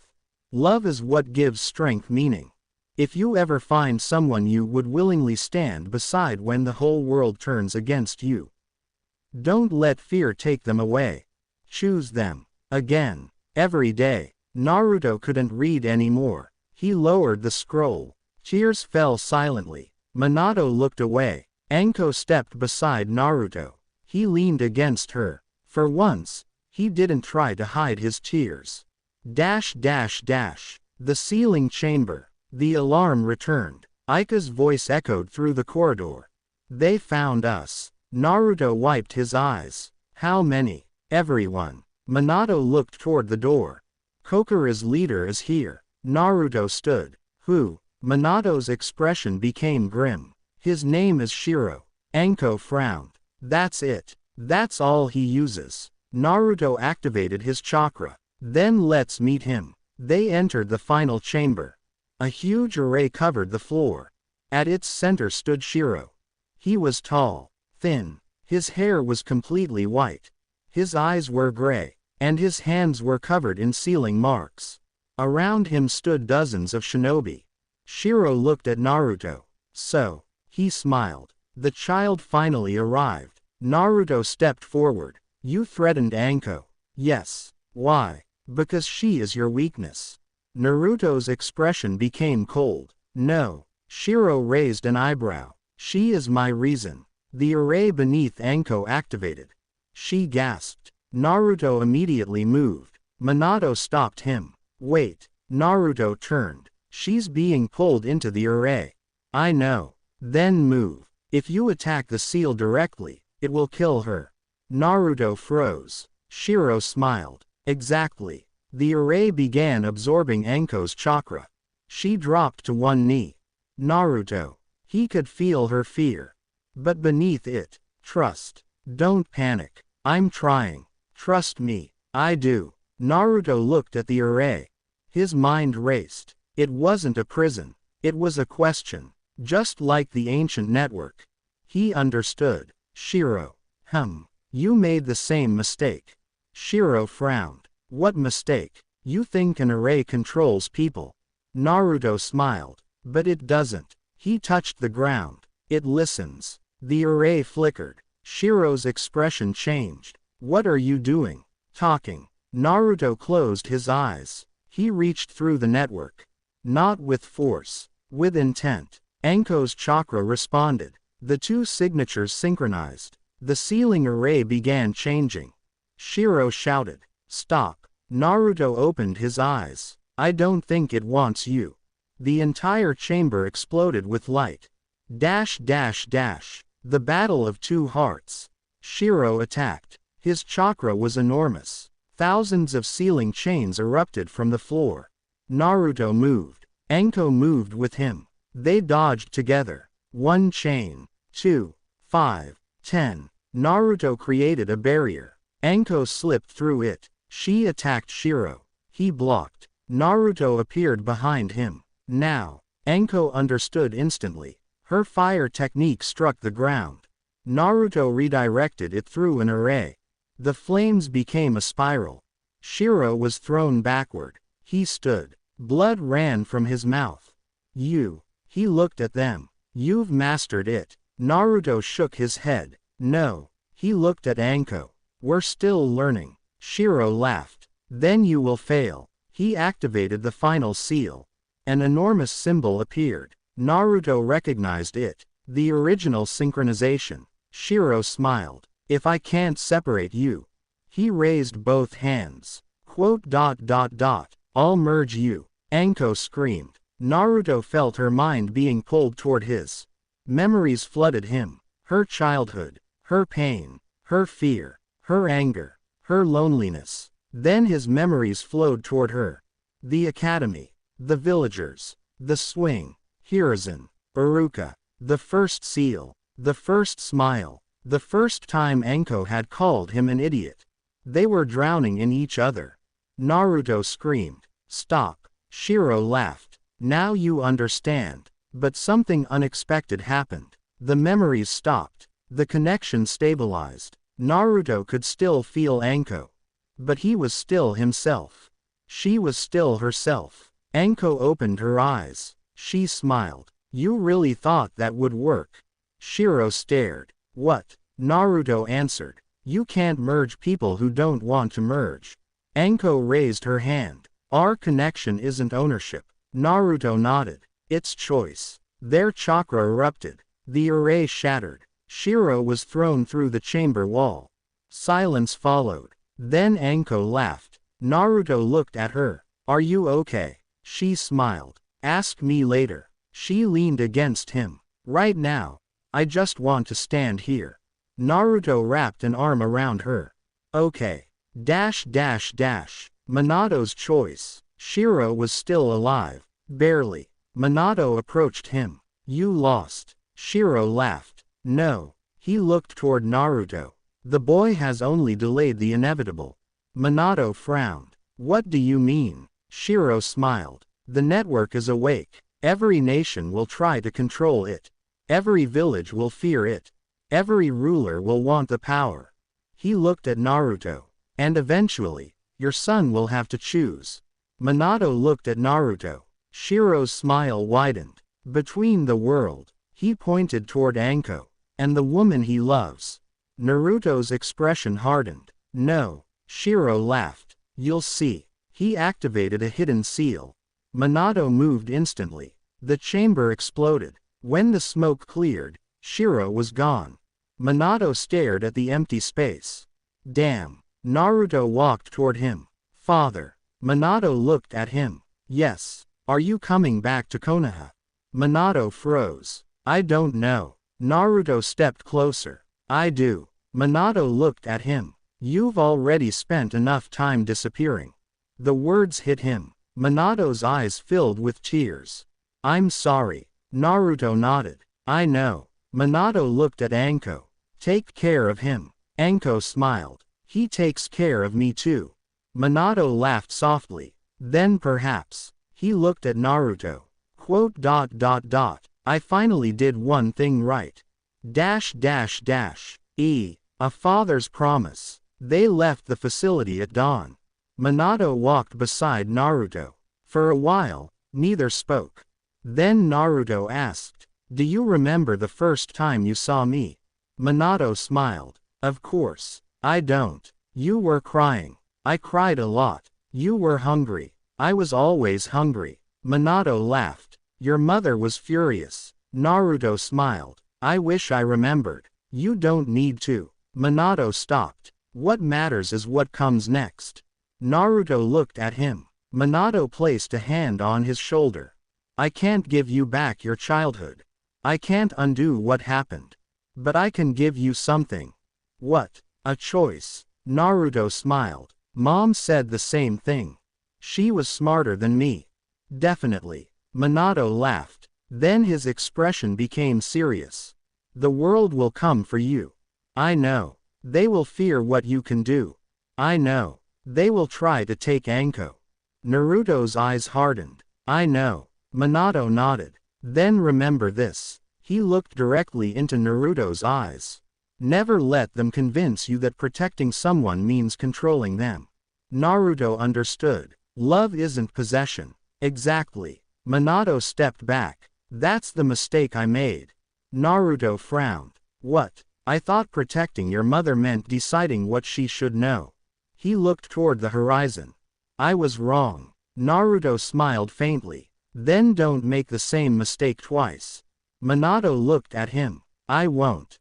Love is what gives strength meaning. If you ever find someone you would willingly stand beside when the whole world turns against you, don't let fear take them away. Choose them. Again. Every day. Naruto couldn't read anymore. He lowered the scroll. Tears fell silently. Minato looked away. Anko stepped beside Naruto. He leaned against her. For once, he didn't try to hide his tears. The sealing chamber. The alarm returned. Ika's voice echoed through the corridor. They found us. Naruto wiped his eyes. How many? Everyone. Minato looked toward the door. Kokura's leader is here. Naruto stood. Who? Minato's expression became grim. His name is Shiro. Anko frowned. That's it. That's all he uses. Naruto activated his chakra. Then let's meet him. They entered the final chamber. A huge array covered the floor. At its center stood Shiro. He was tall, thin. His hair was completely white. His eyes were gray, and his hands were covered in sealing marks. Around him stood dozens of shinobi. Shiro looked at Naruto. So, he smiled. The child finally arrived. Naruto stepped forward. You threatened Anko. Yes. Why? Because she is your weakness. Naruto's expression became cold. No. Shiro raised an eyebrow. She is my reason. The array beneath Anko activated. She gasped. Naruto immediately moved. Minato stopped him. Wait. Naruto turned. She's being pulled into the array. I know. Then move. If you attack the seal directly, it will kill her. Naruto froze. Shiro smiled. Exactly. The array began absorbing Anko's chakra. She dropped to one knee. Naruto. He could feel her fear. But beneath it, trust. Don't panic. I'm trying. Trust me. I do. Naruto looked at the array. His mind raced. It wasn't a prison. It was a question. Just like the ancient network. He understood. Shiro. You made the same mistake. Shiro frowned. What mistake? You think an array controls people. Naruto smiled. But it doesn't. He touched the ground. It listens. The array flickered. Shiro's expression changed. What are you doing? Talking. Naruto closed his eyes. He reached through the network. Not with force. With intent. Anko's chakra responded. The two signatures synchronized. The ceiling array began changing. Shiro shouted. Stop. Naruto opened his eyes. I don't think it wants you. The entire chamber exploded with light. The Battle of Two Hearts. Shiro attacked. His chakra was enormous. Thousands of ceiling chains erupted from the floor. Naruto moved. Anko moved with him. They dodged together. 1 chain. 2. 5. 10. Naruto created a barrier. Anko slipped through it. She attacked Shiro. He blocked. Naruto appeared behind him. Now, Anko understood instantly. Her fire technique struck the ground. Naruto redirected it through an array. The flames became a spiral. Shiro was thrown backward. He stood. Blood ran from his mouth. He looked at them. You've mastered it. Naruto shook his head. No. He looked at Anko. We're still learning. Shiro laughed. Then you will fail. He activated the final seal. An enormous symbol appeared. Naruto recognized it. The original synchronization. Shiro smiled. If I can't separate you. He raised both hands. I'll merge you. Anko screamed. Naruto felt her mind being pulled toward his. Memories flooded him. Her childhood. Her pain. Her fear. Her anger. Her loneliness. Then his memories flowed toward her. The academy. The villagers. The swing. Hiruzen. Iruka. The first seal. The first smile. The first time Anko had called him an idiot. They were drowning in each other. Naruto screamed. Stop. Shiro laughed. Now you understand. But something unexpected happened. The memories stopped. The connection stabilized. Naruto could still feel Anko. But he was still himself. She was still herself. Anko opened her eyes. She smiled. You really thought that would work? Shiro stared. What? Naruto answered. You can't merge people who don't want to merge. Anko raised her hand. Our connection isn't ownership. Naruto nodded. It's choice. Their chakra erupted. The array shattered. Shiro was thrown through the chamber wall. Silence followed. Then Anko laughed. Naruto looked at her. Are you okay? She smiled. Ask me later. She leaned against him. Right now. I just want to stand here. Naruto wrapped an arm around her. Okay. Minato's choice. Shiro was still alive. Barely. Minato approached him. You lost. Shiro laughed. No. He looked toward Naruto. The boy has only delayed the inevitable. Minato frowned. What do you mean? Shiro smiled. The network is awake. Every nation will try to control it. Every village will fear it. Every ruler will want the power. He looked at Naruto. And eventually, your son will have to choose. Minato looked at Naruto. Shiro's smile widened. Between the world. He pointed toward Anko. And the woman he loves. Naruto's expression hardened. No. Shiro laughed. You'll see. He activated a hidden seal. Minato moved instantly. The chamber exploded. When the smoke cleared, Shiro was gone. Minato stared at the empty space. Damn. Naruto walked toward him. Father. Minato looked at him. Yes. Are you coming back to Konoha? Minato froze. I don't know. Naruto stepped closer. I do. Minato looked at him. You've already spent enough time disappearing. The words hit him. Minato's eyes filled with tears. I'm sorry. Naruto nodded. I know. Minato looked at Anko. Take care of him. Anko smiled. He takes care of me too. Minato laughed softly. Then perhaps. He looked at Naruto. I finally did one thing right. A father's promise. They left the facility at dawn. Minato walked beside Naruto. For a while, neither spoke. Then Naruto asked, "Do you remember the first time you saw me?" Minato smiled. "Of course. I don't. You were crying. I cried a lot. You were hungry. I was always hungry." Minato laughed. "Your mother was furious." Naruto smiled. "I wish I remembered." "You don't need to." Minato stopped. "What matters is what comes next." Naruto looked at him. Minato placed a hand on his shoulder. "I can't give you back your childhood. I can't undo what happened. But I can give you something." "What?" "A choice." Naruto smiled. "Mom said the same thing. She was smarter than me." "Definitely." Minato laughed. Then his expression became serious. "The world will come for you. I know. They will fear what you can do. I know. They will try to take Anko." Naruto's eyes hardened. "I know." Minato nodded. "Then remember this." He looked directly into Naruto's eyes. "Never let them convince you that protecting someone means controlling them." Naruto understood. Love isn't possession. Exactly. Minato stepped back. "That's the mistake I made." Naruto frowned. "What?" "I thought protecting your mother meant deciding what she should know." He looked toward the horizon. "I was wrong." Naruto smiled faintly. "Then don't make the same mistake twice." Minato looked at him. "I won't.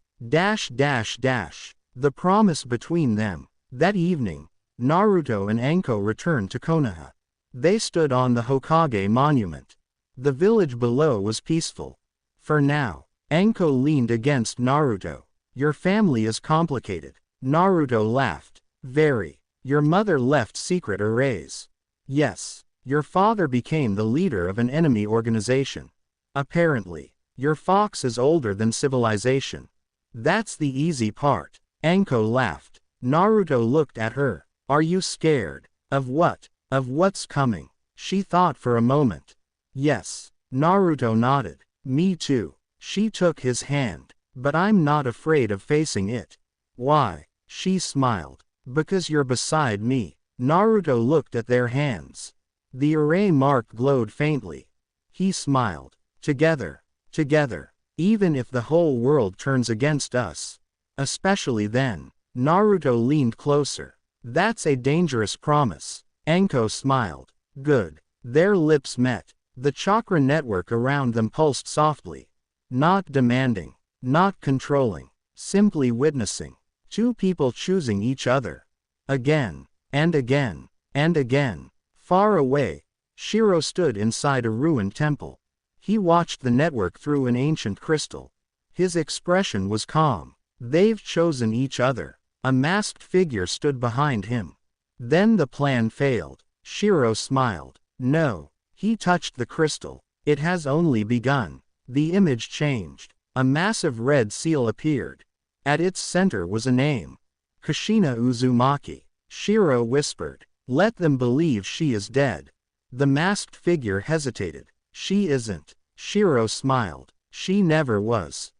The promise between them. That evening, Naruto and Anko returned to Konoha. They stood on the Hokage monument. The village below was peaceful. For now. Anko leaned against Naruto. "Your family is complicated." Naruto laughed. "Very. Your mother left secret arrays." "Yes. Your father became the leader of an enemy organization." "Apparently. Your fox is older than civilization." "That's the easy part." Anko laughed. Naruto looked at her. "Are you scared?" "Of what?" "Of what's coming." She thought for a moment. "Yes." Naruto nodded. "Me too." She took his hand. "But I'm not afraid of facing it." "Why?" She smiled. "Because you're beside me." Naruto looked at their hands. The array mark glowed faintly. He smiled. "Together. Together. Even if the whole world turns against us. Especially then." Naruto leaned closer. "That's a dangerous promise." Anko smiled. "Good." Their lips met. The chakra network around them pulsed softly. Not demanding. Not controlling. Simply witnessing. Two people choosing each other. Again. And again. And again. Far away, Shiro stood inside a ruined temple. He watched the network through an ancient crystal. His expression was calm. They've chosen each other. A masked figure stood behind him. Then the plan failed. Shiro smiled. "No." He touched the crystal. "It has only begun." The image changed. A massive red seal appeared. At its center was a name. Kushina Uzumaki. Shiro whispered. "Let them believe she is dead." The masked figure hesitated. "She isn't." Shiro smiled. "She never was."